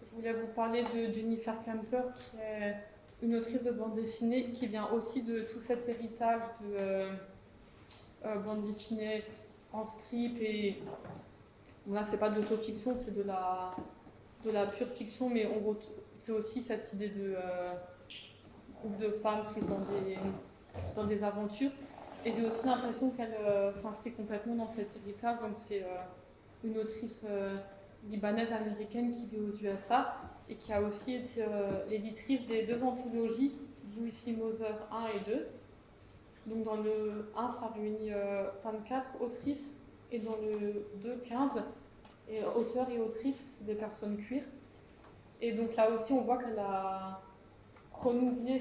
Je voulais vous parler de Jennifer Kemper, qui est une autrice de bande dessinée qui vient aussi de tout cet héritage de bande dessinée en strip. Et là, c'est pas de l'autofiction, c'est de la pure fiction, mais c'est aussi cette idée de groupe de femmes prises dans des aventures. Et j'ai aussi l'impression qu'elle s'inscrit complètement dans cet héritage. Donc c'est une autrice libanaise américaine qui vit aux USA et qui a aussi été l'éditrice des 2 anthologies Juicy Mother 1 et 2. Donc dans le 1, ça réunit 24 autrices, et dans le 2, 15. Et auteurs et autrices, c'est des personnes queer. Et donc là aussi, on voit qu'elle a renouvelé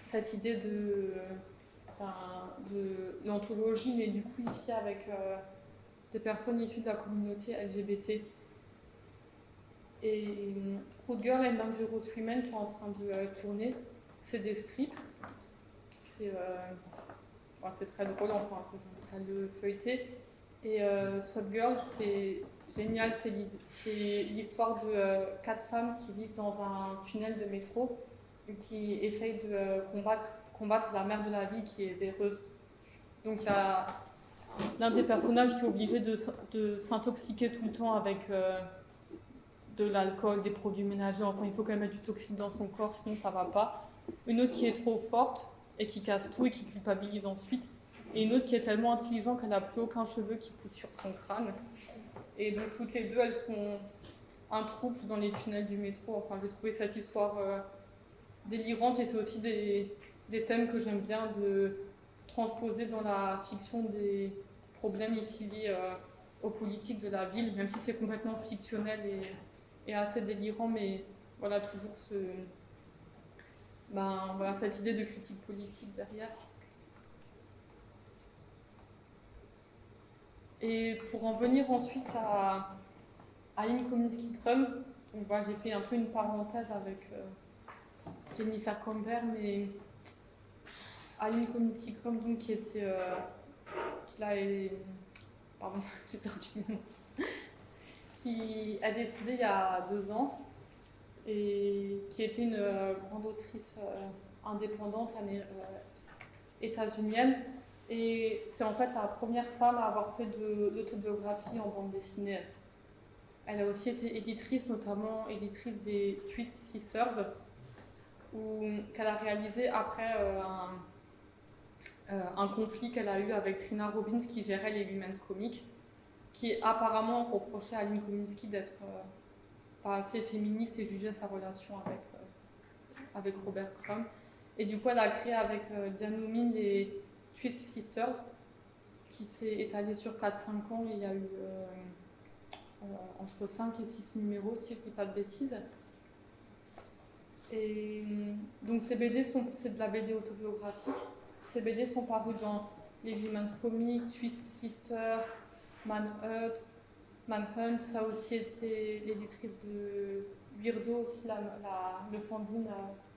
cette idée de l'anthologie, mais du coup ici avec des personnes issues de la communauté LGBT. Et Rude Girl and Dangerous Women qui est en train de tourner, c'est des strips. C'est très drôle, enfin, je vous invite à le feuilleter. Et Subgirl, c'est génial, c'est l'histoire de 4 femmes qui vivent dans un tunnel de métro et qui essayent de combattre la mère de la ville qui est véreuse. Donc il y a l'un des personnages qui est obligé de s'intoxiquer tout le temps avec de l'alcool, des produits ménagers, enfin il faut quand même mettre du toxique dans son corps, sinon ça va pas. Une autre qui est trop forte et qui casse tout et qui culpabilise ensuite. Et une autre qui est tellement intelligente qu'elle n'a plus aucun cheveu qui pousse sur son crâne. Et donc toutes les deux, elles sont un trouble dans les tunnels du métro. Enfin, j'ai trouvé cette histoire délirante, et c'est aussi des thèmes que j'aime bien de transposer dans la fiction, des problèmes ici liés aux politiques de la ville, même si c'est complètement fictionnel et assez délirant, mais voilà, toujours cette idée de critique politique derrière. Et pour en venir ensuite à Aline Kominsky-Crumb, donc j'ai fait un peu une parenthèse avec Jennifer Camber, mais Aline Kominsky-Crumb, donc pardon, j'ai perdu le nom, qui a décédé il y a 2 ans et qui était une grande autrice indépendante états-unienne. Et c'est en fait la première femme à avoir fait de l'autobiographie en bande dessinée. Elle a aussi été éditrice, notamment éditrice des Twist Sisters, qu'elle a réalisé après un conflit qu'elle a eu avec Trina Robbins qui gérait les Women's Comics, qui apparemment reprochait à Aline Kominsky d'être pas assez féministe et jugeait sa relation avec Robert Crumb. Et du coup, elle a créé avec Diane Noomin les Twist Sisters, qui s'est étalé sur 4-5 ans. Il y a eu entre 5 et 6 numéros, si je ne dis pas de bêtises. Et donc ces BD c'est de la BD autobiographique. Ces BD sont parus dans les Women's Comics, Twist Sisters, Manhunt. Ça a aussi été l'éditrice de Weirdo, aussi le fanzine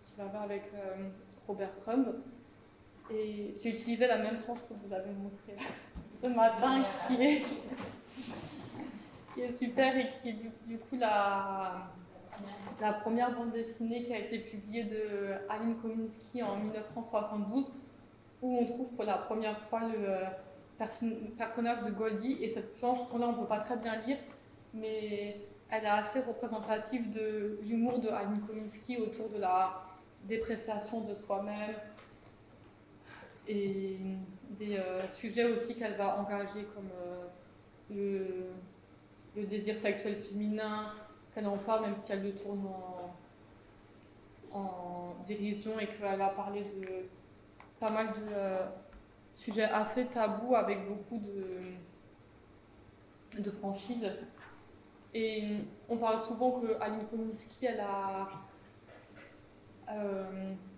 qu'ils avaient avec Robert Crumb. Et j'ai utilisé la même phrase que vous avez montrée ce matin, qui est super et qui est du coup la première bande dessinée qui a été publiée de Aline Kominsky en 1972, où on trouve pour la première fois le personnage de Goldie. Et cette planche, pour là on ne peut pas très bien lire, mais elle est assez représentative de l'humour de Aline Kominsky autour de la dépréciation de soi-même, et des sujets aussi qu'elle va engager comme le désir sexuel féminin, qu'elle en parle même si elle le tourne en dérision, et qu'elle va parler de pas mal de sujets assez tabous avec beaucoup de franchise. Et on parle souvent que Aline Kominsky,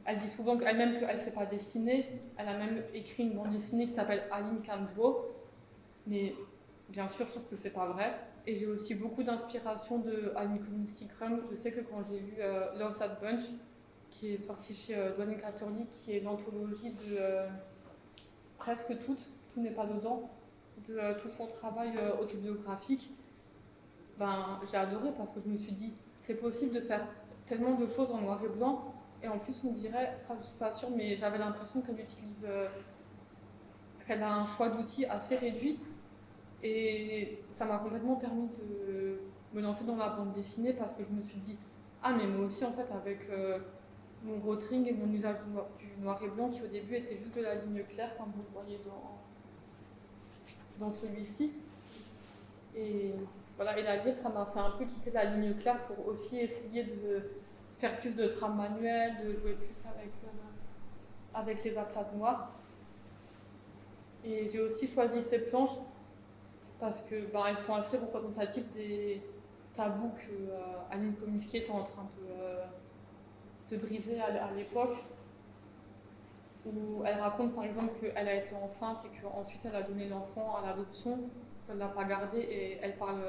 elle dit souvent qu'elle-même qu'elle ne sait pas dessiner. Elle a même écrit une bande dessinée qui s'appelle Aline Can't Draw. Mais bien sûr, je trouve que c'est pas vrai. Et j'ai aussi beaucoup d'inspiration de Aline Kominsky-Crumb. Je sais que quand j'ai lu Love That Bunch, qui est sorti chez Dwayne Catterley, qui est l'anthologie de presque tout n'est pas dedans, de tout son travail autobiographique, j'ai adoré, parce que je me suis dit, c'est possible de faire tellement de choses en noir et blanc. Et en plus, on dirait, ça je suis pas sûre, mais j'avais l'impression qu'elle a un choix d'outils assez réduit. Et ça m'a complètement permis de me lancer dans la bande dessinée, parce que je me suis dit, mais moi aussi, en fait, avec mon rotring et mon usage du noir et blanc, qui au début était juste de la ligne claire, comme vous le voyez dans celui-ci. Et voilà, et la lire, ça m'a fait un peu quitter la ligne claire pour aussi essayer de faire plus de trames manuelles, de jouer plus avec les aplats de noir. Et j'ai aussi choisi ces planches parce que elles sont assez représentatives des tabous que Aline Kominsky était en train de briser à l'époque, où elle raconte par exemple qu'elle a été enceinte et qu'ensuite elle a donné l'enfant à l'adoption, qu'elle ne l'a pas gardé, et elle parle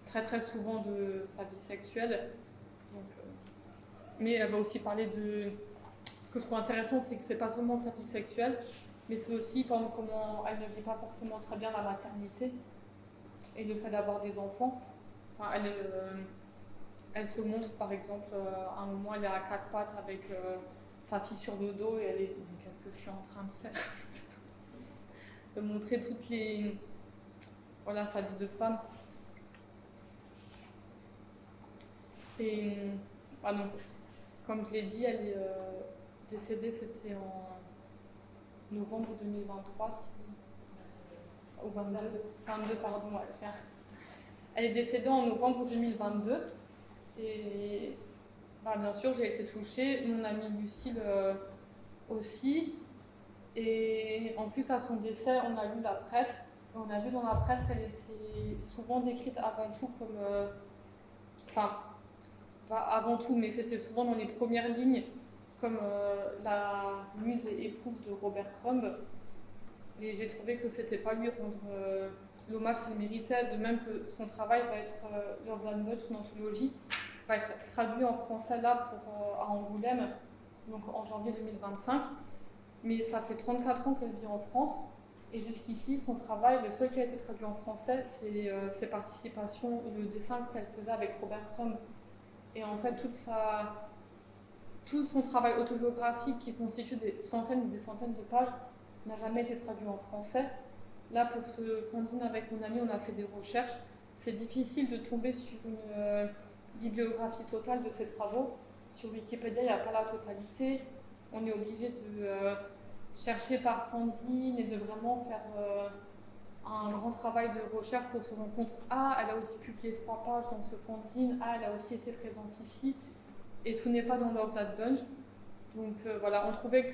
très très souvent de sa vie sexuelle. Donc, mais elle va aussi parler de... Ce que je trouve intéressant, c'est que c'est pas seulement sa vie sexuelle, mais c'est aussi comment elle ne vit pas forcément très bien la maternité et le fait d'avoir des enfants. Enfin, elle se montre par exemple, à un moment elle est à quatre pattes avec sa fille sur le dos et elle est... Mais qu'est-ce que je suis en train de faire? De montrer toutes les... Voilà, sa vie de femme. Et donc, comme je l'ai dit, elle est décédée, c'était en novembre 2023, ou 22, pardon. Ouais. Elle est décédée en novembre 2022. Et bien sûr, j'ai été touchée, mon amie Lucille aussi. Et en plus, à son décès, on a lu la presse. Et on a vu dans la presse qu'elle était souvent décrite avant tout comme... pas avant tout, mais c'était souvent dans les premières lignes, comme la muse et épouse de Robert Crumb. Et j'ai trouvé que c'était pas lui rendre l'hommage qu'il méritait, de même que son travail va être, Love and Much, une anthologie, va être traduit en français là à Angoulême, donc en janvier 2025. Mais ça fait 34 ans qu'elle vit en France, et jusqu'ici, son travail, le seul qui a été traduit en français, c'est ses participations, le dessin qu'elle faisait avec Robert Crumb. Et en fait, tout son travail autobiographique qui constitue des centaines et des centaines de pages n'a jamais été traduit en français. Là, pour ce fanzine avec mon ami, on a fait des recherches. C'est difficile de tomber sur une bibliographie totale de ses travaux. Sur Wikipédia, il n'y a pas la totalité. On est obligé de chercher par fanzine et de vraiment faire un grand travail de recherche pour se rendre compte, elle a aussi publié 3 pages dans ce fanzine, elle a aussi été présente ici, et tout n'est pas dans Love That Bunch. Donc voilà, on trouvait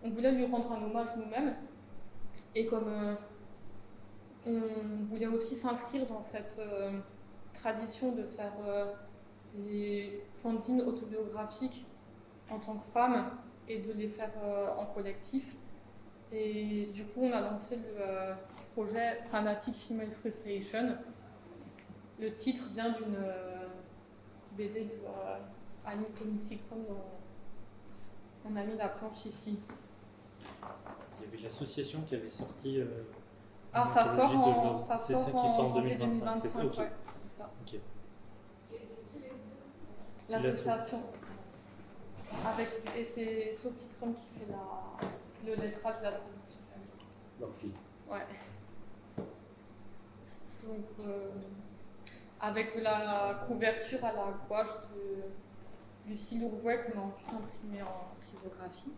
qu'on voulait lui rendre un hommage nous-mêmes, et comme on voulait aussi s'inscrire dans cette tradition de faire des fanzines autobiographiques en tant que femme, et de les faire en collectif. Et du coup, on a lancé le projet Fanatic Female Frustration. Le titre vient d'une BD de Aline Kominsky dont on a mis la planche ici. Il y avait l'association qui avait sorti. Ça sort en janvier 2025. 2025, C'est ça, okay. Ouais, c'est ça. Okay. Et c'est qui les deux? L'association. Et c'est Sophie Crumb qui fait le lettrage de la traduction. Leur fille. Ouais. Donc, avec la couverture à la gouache de Lucie Lourvouet qu'on a ensuite imprimée en chrysographie.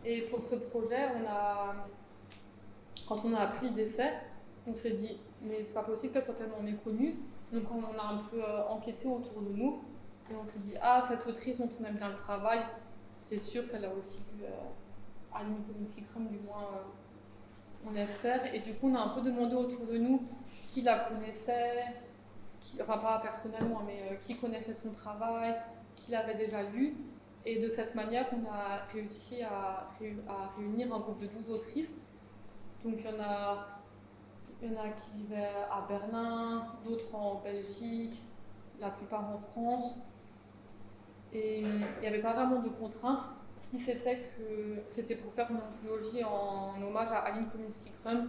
Et pour ce projet, quand on a appris le décès, on s'est dit, mais c'est pas possible qu'elle soit tellement méconnue. Donc on a un peu enquêté autour de nous, et on s'est dit, cette autrice dont on aime bien le travail, c'est sûr qu'elle a aussi lu Aline Kominsky, du moins on l'espère. Et du coup, on a un peu demandé autour de nous qui la connaissait, enfin pas personnellement, mais qui connaissait son travail, qui l'avait déjà lu. Et de cette manière, on a réussi à réunir un groupe de 12 autrices. Donc il y en a qui vivaient à Berlin, d'autres en Belgique, la plupart en France. Et il n'y avait pas vraiment de contraintes, si c'était que c'était pour faire une anthologie en hommage à Aline Kominsky Crumb.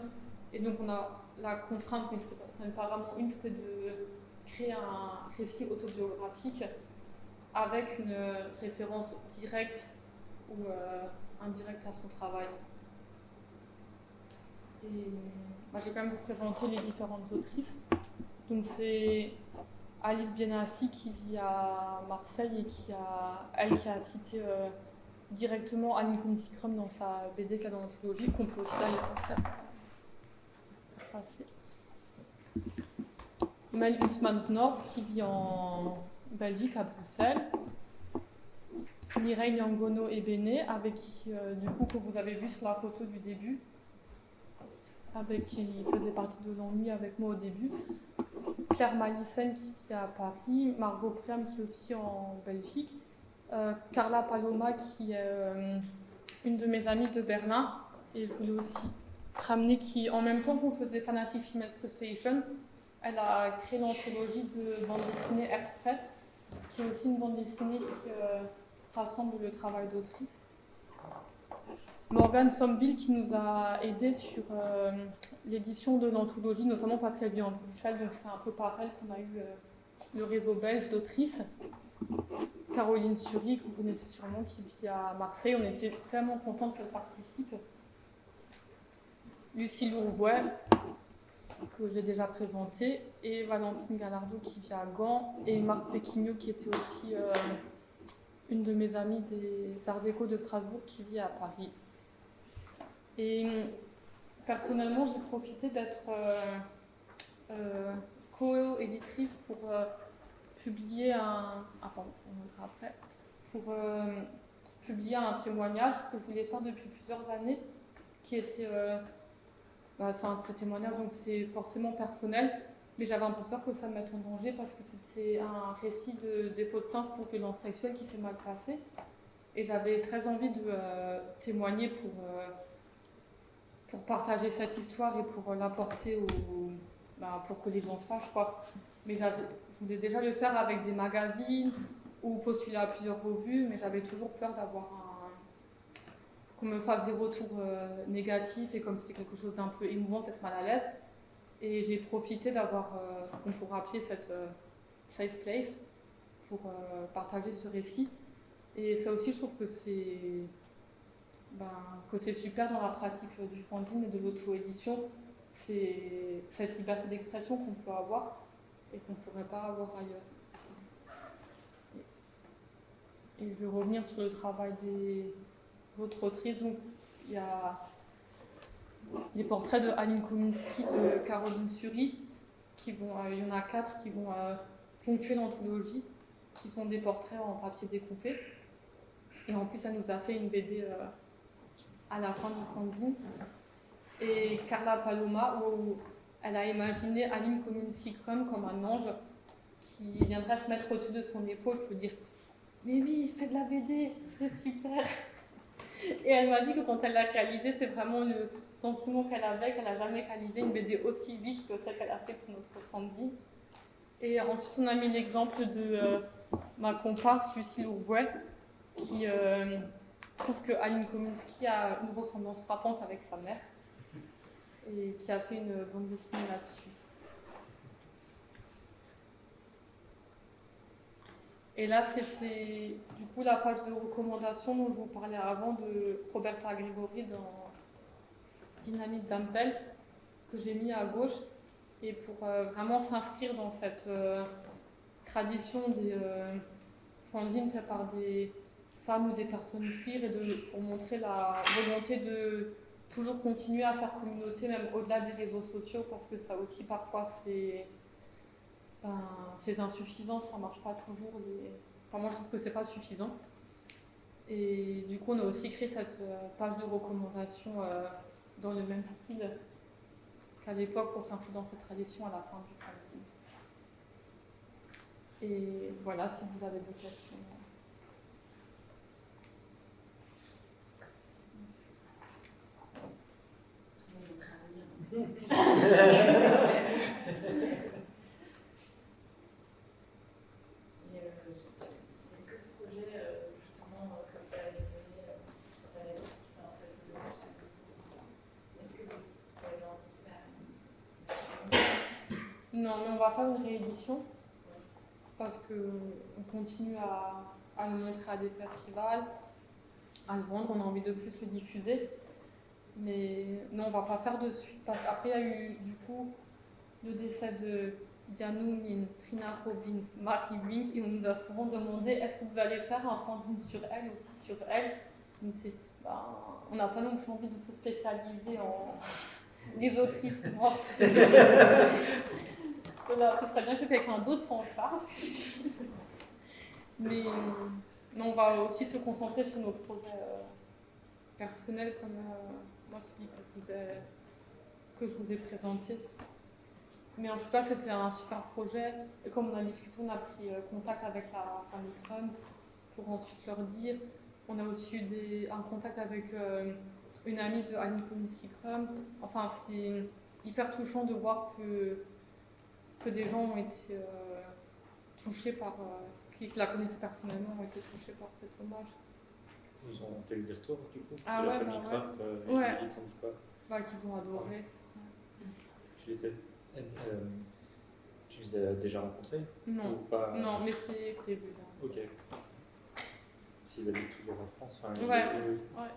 Et donc on a la contrainte, mais ce n'est pas vraiment une, c'était de créer un récit autobiographique avec une référence directe ou indirecte à son travail. Et je vais quand même vous présenter les différentes autrices. Donc c'est Alice Bienassi qui vit à Marseille et qui a cité directement Aline Kominsky dans sa BD qu'elle a dans l'anthologie, qu'on peut aussi d'ailleurs faire passer. Mel Husmans-North qui vit en Belgique, à Bruxelles. Mireille Nyangono Ebene, avec qui, du coup, que vous avez vu sur la photo du début, avec qui faisait partie de l'ennui avec moi au début. Claire Malissen qui est à Paris, Margot Priam qui est aussi en Belgique, Carla Paloma qui est une de mes amies de Berlin, et je voulais aussi ramener qui, en même temps qu'on faisait Fanatic Female Frustration, elle a créé l'anthologie de bande dessinée Exprès, qui est aussi une bande dessinée qui rassemble le travail d'autrice. Morgane Sommeville qui nous a aidés sur l'édition de l'anthologie, notamment parce qu'elle vit en Bruxelles, donc c'est un peu pareil qu'on a eu le réseau belge d'autrices. Caroline Sury, que vous connaissez sûrement, qui vit à Marseille, on était tellement contents qu'elle participe. Lucie Lourvois, que j'ai déjà présentée, et Valentine Gallardo qui vit à Gand, et Marc Péquignot qui était aussi une de mes amies des Arts Déco de Strasbourg qui vit à Paris. Et personnellement, j'ai profité d'être co-éditrice pour publier publier un témoignage que je voulais faire depuis plusieurs années, qui était c'est un témoignage, donc c'est forcément personnel, mais j'avais un peu peur que ça me mette en danger parce que c'était un récit de dépôt de plainte pour violence sexuelle qui s'est mal passé, et j'avais très envie de témoigner pour partager cette histoire et pour l'apporter pour que les gens sachent, quoi. Mais je voulais déjà le faire avec des magazines ou postuler à plusieurs revues, mais j'avais toujours peur qu'on me fasse des retours négatifs, et comme c'était quelque chose d'un peu émouvant, d'être mal à l'aise. Et j'ai profité d'avoir ce qu'on pourrait appeler cette safe place pour partager ce récit. Et ça aussi, je trouve que c'est super dans la pratique du fanzine et de l'auto-édition. C'est cette liberté d'expression qu'on peut avoir et qu'on ne pourrait pas avoir ailleurs. Et je vais revenir sur le travail des autres autrices. Donc, il y a les portraits de Aline Kominski, de Caroline Sury, il y en a 4 qui vont ponctuer l'anthologie, qui sont des portraits en papier découpé. Et en plus, elle nous a fait une BD à la fin du fanzine. Et Carla Paloma, où elle a imaginé Aline Kominski comme un ange qui viendrait se mettre au-dessus de son épaule pour dire « Mais oui, fais de la BD, c'est super !» Et elle m'a dit que quand elle l'a réalisé, c'est vraiment le sentiment qu'elle avait, qu'elle n'a jamais réalisé une BD aussi vite que celle qu'elle a fait pour notre fanzine. Et ensuite, on a mis l'exemple de ma comparse, Lucie Lourvois, qui trouve que Aline Kominski a une ressemblance frappante avec sa mère et qui a fait une bande dessinée là-dessus. Et là, c'était du coup la page de recommandation dont je vous parlais avant de Roberta Gregori dans Dynamite Damsel, que j'ai mis à gauche, et pour vraiment s'inscrire dans cette tradition des fanzines faites par des femmes ou des personnes queer, et pour montrer la volonté de toujours continuer à faire communauté, même au-delà des réseaux sociaux, parce que ça aussi, parfois, ces insuffisances, ça marche pas toujours. Enfin, moi, je trouve que c'est pas suffisant. Et du coup, on a aussi créé cette page de recommandation dans le même style qu'à l'époque pour s'inscrire dans cette tradition à la fin du fanzine. Et voilà, si vous avez des questions. Est-ce que ce projet, justement, comme tu as évoqué, est-ce que vous avez envie de faire Non, mais on va faire une réédition parce qu'on continue à le montrer à des festivals, à le vendre, on a envie de plus le diffuser. Mais non, on va pas faire de suite parce qu'après il y a eu du coup le décès de Dianou Min, Trina Robbins, Marie Wing, et on nous a souvent demandé est-ce que vous allez faire un fanzine sur elle aussi sur elle. Donc, on n'a pas non plus envie de se spécialiser en les autrices mortes. Voilà, ce serait bien que quelqu'un d'autre s'en charge. Mais Non, on va aussi se concentrer sur nos projets personnels comme moi celui que je vous ai présenté. Mais en tout cas, c'était un super projet. Et comme on a discuté, on a pris contact avec la famille Crum pour ensuite leur dire. On a aussi eu un contact avec une amie de Annie Kominski-Crum. Enfin, c'est hyper touchant de voir que des gens ont été touchés par... qui la connaissaient personnellement, ont été touchés par cet hommage. T'as eu des retours du coup Ah de la ouais, famille bah Crum, ouais. ils t'ont dit quoi? Bah, qu'ils ont adoré. Tu les as déjà rencontrés? Non, Ou pas? non, mais c'est prévu. Là. Ok. S'ils habitent toujours en France, enfin, Ouais. ouais.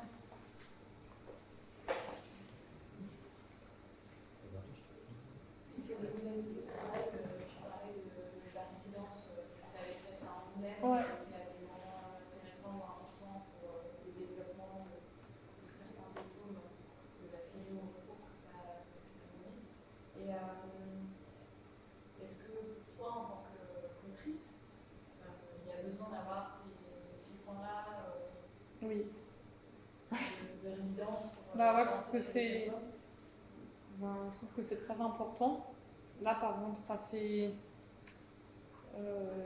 Sur les modalités de travail, tu parlais de la résidence que tu avais faite à Angoulême, Ouais. qui a des moments intéressants ou importants pour le développement de certains diplômes de la série au recours que tu as menée. Et est-ce que toi, en tant qu'autrice, il y a besoin d'avoir ces points-là Oui. de résidence pour, Bah ouais, je trouve penser que ce c'est... développement? Je trouve que c'est très important. Là, par exemple, ça fait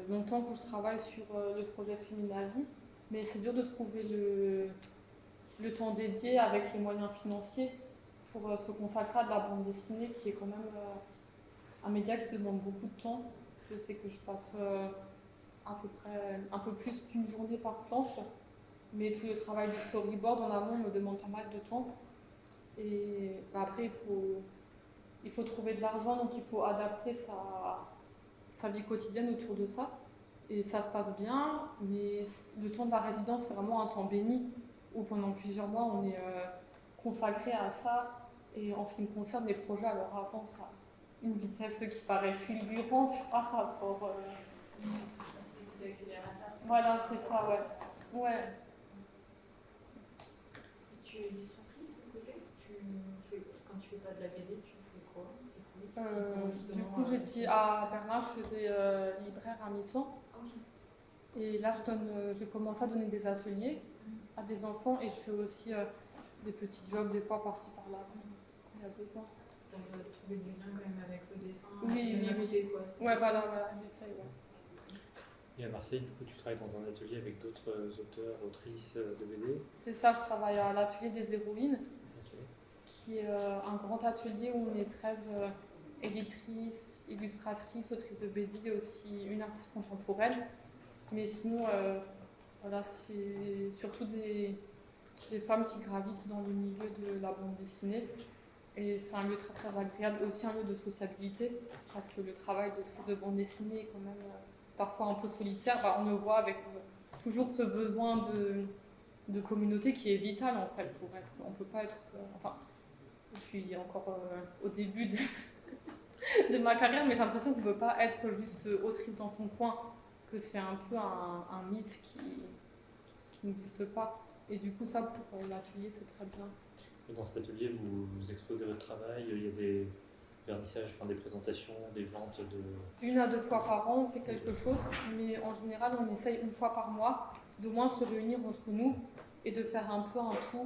longtemps que je travaille sur le projet Féminazie, mais c'est dur de trouver le temps dédié avec les moyens financiers pour se consacrer à de la bande dessinée, qui est quand même un média qui demande beaucoup de temps. Je sais que je passe à peu près un peu plus d'une journée par planche, mais tout le travail du storyboard en amont me demande pas mal de temps. Et bah, après, il faut trouver de l'argent, donc il faut adapter sa vie quotidienne autour de ça. Et ça se passe bien, mais le temps de la résidence, c'est vraiment un temps béni, où pendant plusieurs mois, on est consacré à ça. Et en ce qui me concerne, les projets à leur avancent à une vitesse qui paraît fulgurante par rapport... Des coups d'accélérateur. Voilà, c'est ça, ouais. Ouais. Est-ce que tu es illustratrice à côté? Quand tu fais pas de la BD, tu fais quoi? Du coup, j'étais à Berlin, je faisais libraire à mi-temps. Et là, j'ai commencé à donner des ateliers à des enfants et je fais aussi des petits jobs, des fois par-ci par-là, quand il y a besoin. Tu as trouvé du lien quand même avec le dessin, Oui. quoi. Ouais, voilà, j'essaye. Ouais. Et à Marseille, du coup, tu travailles dans un atelier avec d'autres auteurs, autrices de BD. C'est ça, je travaille à l'atelier des héroïnes, Ok. qui est un grand atelier où on est 13 éditrices, illustratrices, autrices de BD et aussi une artiste contemporaine. Mais sinon, voilà, c'est surtout des femmes qui gravitent dans le milieu de la bande dessinée. Et c'est un lieu très très agréable, et aussi un lieu de sociabilité, parce que le travail d'autrice de bande dessinée est quand même parfois un peu solitaire. Bah, on le voit avec toujours ce besoin de communauté qui est vital en fait pour être. On peut pas être. Enfin, je suis encore au début de ma carrière, mais j'ai l'impression qu'on ne peut pas être juste autrice dans son coin, que c'est un peu un mythe qui n'existe pas. Et du coup, ça pour l'atelier, c'est très bien. Et dans cet atelier, vous exposez votre travail, il y a des vernissages, enfin, des présentations, des ventes de... 1 à 2 fois par an, on fait quelque chose, mais en général, on essaye 1 fois par mois de moins se réunir entre nous et de faire un peu un tour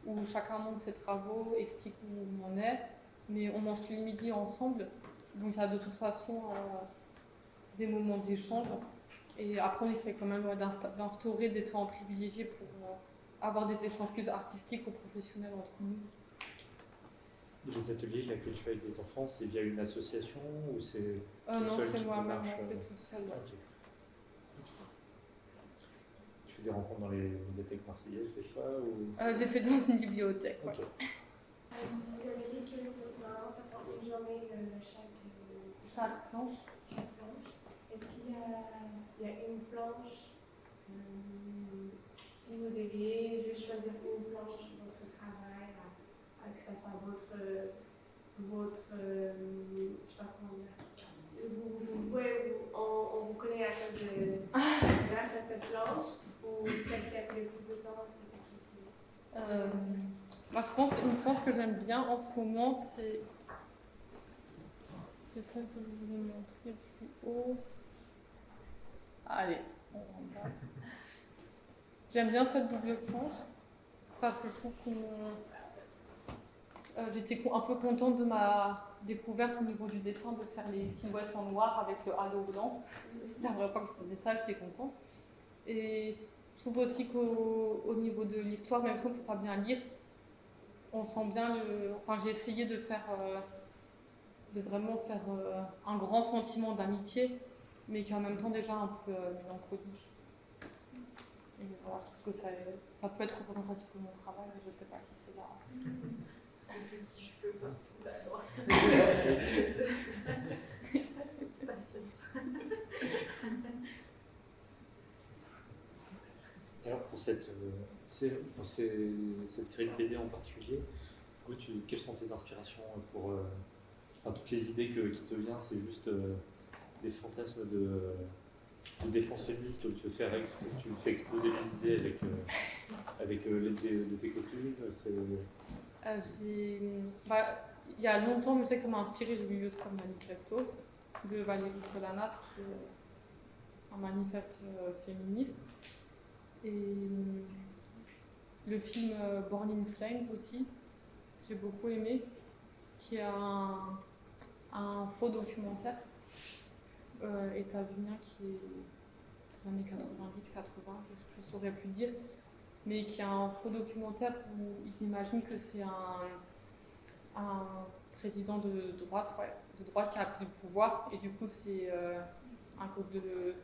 où chacun montre ses travaux, explique où on en est, mais on mange tous les midis ensemble, donc il y a de toute façon des moments d'échange. Et après, on essaie quand même d'instaurer des temps privilégiés pour avoir des échanges plus artistiques ou professionnels entre nous. Les ateliers là, que tu fais avec des enfants, c'est via une association ou c'est... Non, seul c'est qui moi-même, démarche, c'est toute seule. Ouais. Ok. Tu fais des rencontres dans les bibliothèques marseillaises des fois ou... J'ai fait dans une bibliothèque. Ouais. Ok. Vous avez dit que normalement ça prend une journée Chaque planche. chaque planche. Est-ce qu'il y a une planche si vous deviez juste choisir une planche de votre travail, que ça soit votre je sais pas comment dire, on vous connaît à cause grâce à cette planche ou celle qui a pris le plus de temps, est-ce que quelque chose Moi, je pense une planche que j'aime bien en ce moment, c'est celle que je voulais montrer plus haut. Allez, on va. J'aime bien cette double planche parce que je trouve que j'étais un peu contente de ma découverte au niveau du dessin, de faire les silhouettes en noir avec le halo blanc. C'était la première fois que je faisais ça, j'étais contente. Et je trouve aussi qu'au niveau de l'histoire, même si on ne peut pas bien lire, on sent bien Enfin, j'ai essayé de vraiment faire un grand sentiment d'amitié, mais qui est en même temps déjà un peu mélancolique. Et voilà, je trouve que ça peut être représentatif de mon travail, mais je ne sais pas si c'est là. Les petits cheveux partout là à droite. Cette patience. Alors pour cette série de BD en particulier, du coup, quelles sont tes inspirations pour toutes les idées qui te viennent, c'est juste des fantasmes de défense féministe où tu fais exploser l'Élysée avec l'aide de tes copines. Il y a longtemps, je sais que ça m'a inspiré, j'ai lu le Scrum Manifesto de Valérie Solanas, qui est un manifeste féministe. Et le film Born in Flames aussi, j'ai beaucoup aimé, qui est un faux documentaire états-unien qui est des années 90-80, je ne saurais plus dire, mais qui est un faux documentaire où ils imaginent que c'est un président de droite qui a pris le pouvoir, et du coup c'est un groupe de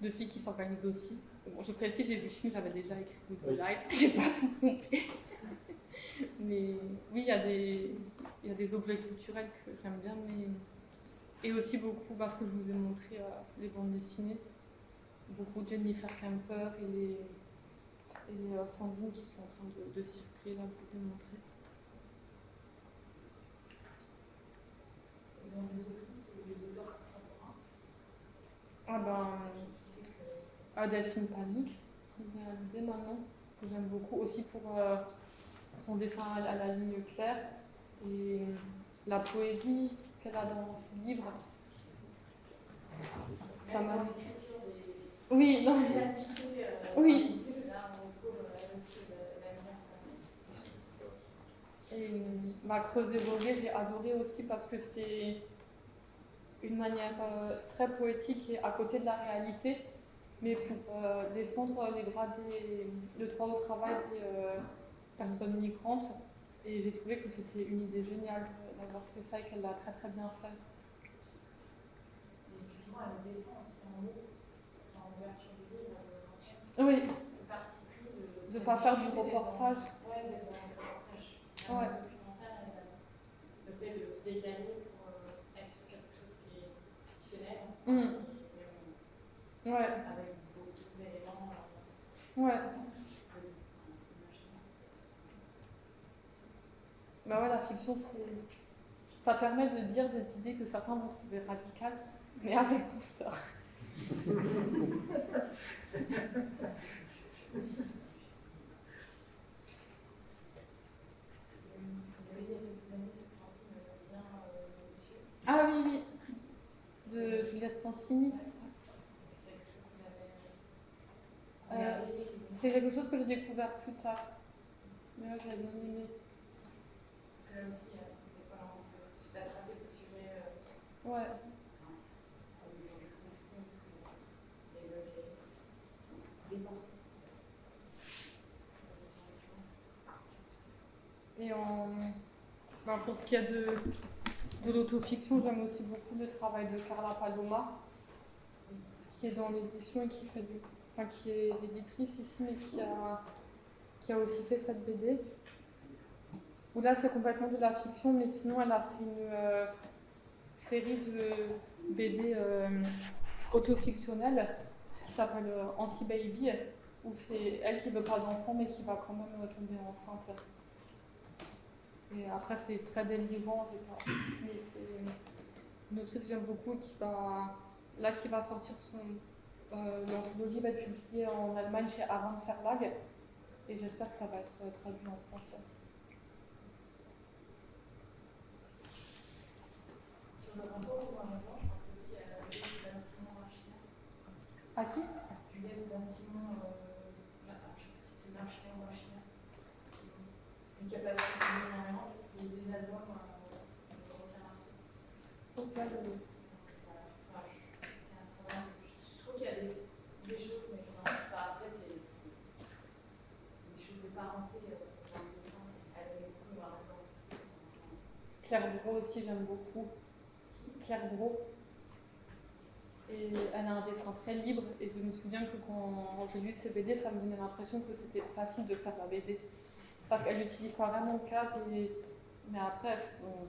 filles qui s'organisent aussi. Bon, je précise, j'ai vu le film, j'avais déjà écrit Good Light, j'ai pas tout compté. Mais oui, il y a des objets culturels que j'aime bien, et aussi beaucoup, parce que je vous ai montré les bandes dessinées, beaucoup de Jennifer Kemper et les fanzines qui sont en train de circuler, là, que je vous ai montré. Dans les autrices, les auteurs contemporains. Delphine Panique, il y a l'idée maintenant, que j'aime beaucoup, aussi pour son dessin à la ligne claire et la poésie qu'elle a dans ses livres. Ça m'a... Oui, non. Oui. Et Creuser Beauvais, j'ai adoré aussi parce que c'est une manière très poétique et à côté de la réalité, mais pour défendre le droit au travail des personnes migrantes. Et j'ai trouvé que c'était une idée géniale d'avoir fait ça et qu'elle l'a très très bien fait. Et effectivement, elle défend aussi en haut, dans l'ouverture du livre, Oui. ce parti pris de ne pas faire du reportage. Ouais, d'être dans le reportage. Ouais. Le documentaire, le fait de se décaler pour être sur quelque chose qui est fictionnel, Ouais. avec beaucoup d'éléments. Ouais. Bah ouais, la fiction, ça permet de dire des idées que certains vont trouver radicales, mais avec douceur. Ah oui, oui, de Juliette Francini. C'est quelque chose que j'ai découvert plus tard. Mais ouais, j'avais bien aimé. Là aussi, c'est d'attraper des sujets. Ouais. Et pour ce qui est de l'autofiction, j'aime aussi beaucoup le travail de Carla Paloma, qui est dans l'édition et qui est l'éditrice ici, mais qui a aussi fait cette BD. Où là, c'est complètement de la fiction, mais sinon, elle a fait une série de BD autofictionnelles qui s'appelle Anti-Baby, où c'est elle qui veut pas d'enfant, mais qui va quand même tomber enceinte. Et après, c'est très délirant, mais c'est une autrice que j'aime beaucoup qui va sortir l'anthologie va être publiée en Allemagne chez Aram Verlag, et j'espère que ça va être traduit en français. Sur le rapport au point avant, je pense aussi à la Juliette Ben Simon Rachina. À qui? Juliette Ben Simon marcherait moins cher. Et qu'il n'y a pas de énormément, il y a des albums de aucun marché. Auquel, Enfin, je trouve qu'il y a des choses, mais après, c'est des choses de parenté dans le dessin. Elle est beaucoup noir et blanc aussi. Claire Bro aussi, j'aime beaucoup. Claire Bro. Et elle a un dessin très libre. Et je me souviens que quand j'ai lu ses BD, ça me donnait l'impression que c'était facile de faire la BD. Parce qu'elle n'utilise pas vraiment de cases. Mais après,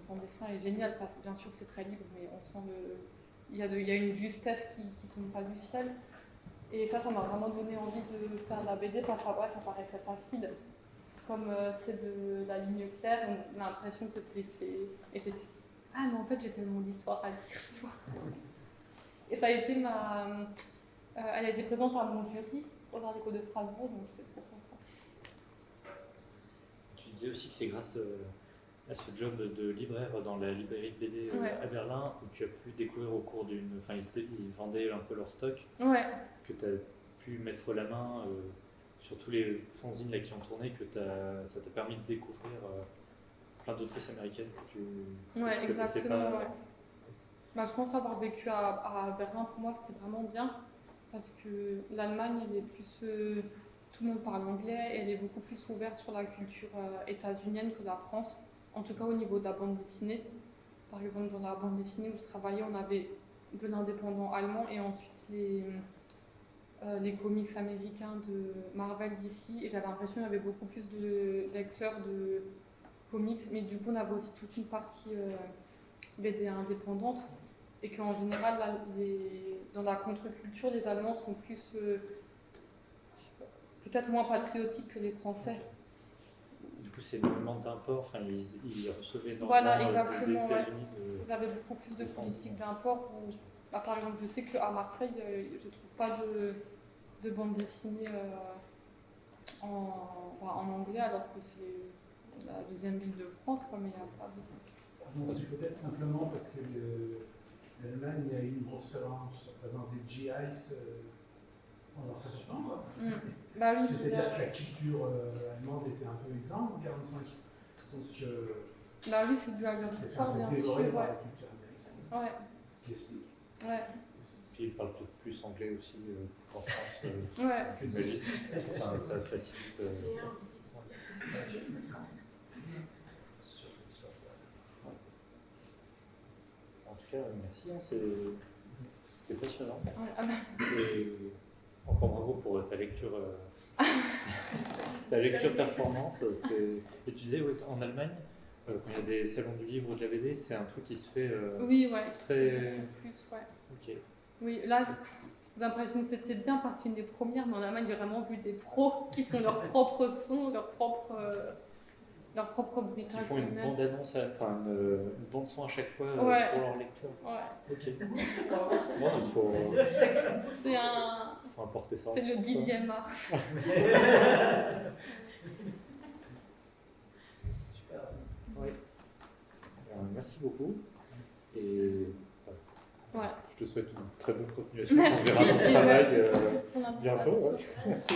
son dessin est génial. Parce que bien sûr, c'est très libre, mais on sent il y a une justesse qui ne tombe pas du ciel. Et ça m'a vraiment donné envie de faire de la BD parce que ouais, ça paraissait facile. Comme c'est de la ligne claire, on a l'impression que c'est fait. Et j'étais, ah mais en fait j'ai tellement d'histoires à lire. Et ça a été elle a été présente à mon jury aux Arts Déco de Strasbourg, donc j'étais trop contente. Tu disais aussi que c'est grâce à ce job de libraire dans la librairie de BD Ouais. à Berlin où tu as pu découvrir au cours d'une... Enfin, ils vendaient un peu leur stock, Ouais, que tu as pu mettre la main sur tous les fanzines là, qui ont tourné, que ça t'a permis de découvrir plein d'autrices américaines que tu ouais, connaissais exactement. pas. Ouais. Bah, je pense avoir vécu à Berlin, pour moi c'était vraiment bien parce que l'Allemagne elle est plus. Tout le monde parle anglais et elle est beaucoup plus ouverte sur la culture états-unienne que la France, en tout cas au niveau de la bande dessinée. Par exemple, dans la bande dessinée où je travaillais, on avait de l'indépendant allemand et ensuite les comics américains de Marvel d'ici. Et j'avais l'impression qu'il y avait beaucoup plus de lecteurs de comics, mais du coup, on avait aussi toute une partie BD indépendante. Et qu'en général, là, dans la contre-culture, les Allemands sont plus. Peut-être moins patriotiques que les Français. Du coup, c'est énormément d'import. Enfin, ils recevaient énormément Voilà, des exactement, ouais. États-Unis. Il y avait beaucoup plus de politique d'import. Bah, par exemple, je sais qu'à Marseille, je ne trouve pas de bande dessinée en anglais, alors que c'est la deuxième ville de France, quoi, mais il n'y a pas beaucoup. Non, c'est peut-être simplement parce que l'Allemagne a eu une grosse représentée de GIs pendant 7 ans. Quoi. Bah oui, C'est-à-dire que la culture allemande était un peu exempte en 1945. Donc, bah oui, c'est dû à leur c'est histoire, un peu bien dévoré sûr. par Ouais. la culture américaine. Ouais. Ce qui explique. Ouais. Puis ils parlent peut-être plus anglais aussi qu'en France. Ouais. J'imagine. Enfin, ça facilite. En tout cas, merci. Hein, c'était passionnant. Ouais. Ah bah. Et encore bravo pour ta lecture. Ta lecture performance. Et tu disais, ouais, en Allemagne, quand il y a des salons du livre ou de la BD, c'est un truc qui se fait Oui, ouais. très. Plus, ouais. Ok. Oui, là, j'ai l'impression que c'était bien parce qu'une des premières, mais en Allemagne, j'ai vraiment vu des pros qui font leur propre son, leur propre bruitage. Qui font une eux-mêmes. bande-annonce, enfin une bande-son à chaque fois Ouais. pour leur lecture. Ouais. Ok. Bon, il faut importer ça. C'est le 10e art. Oui. Merci beaucoup. Et Ouais. je te souhaite une très bonne continuation. Merci. On verra ton Et travail merci pour bientôt. l'invitation. Ouais. Merci.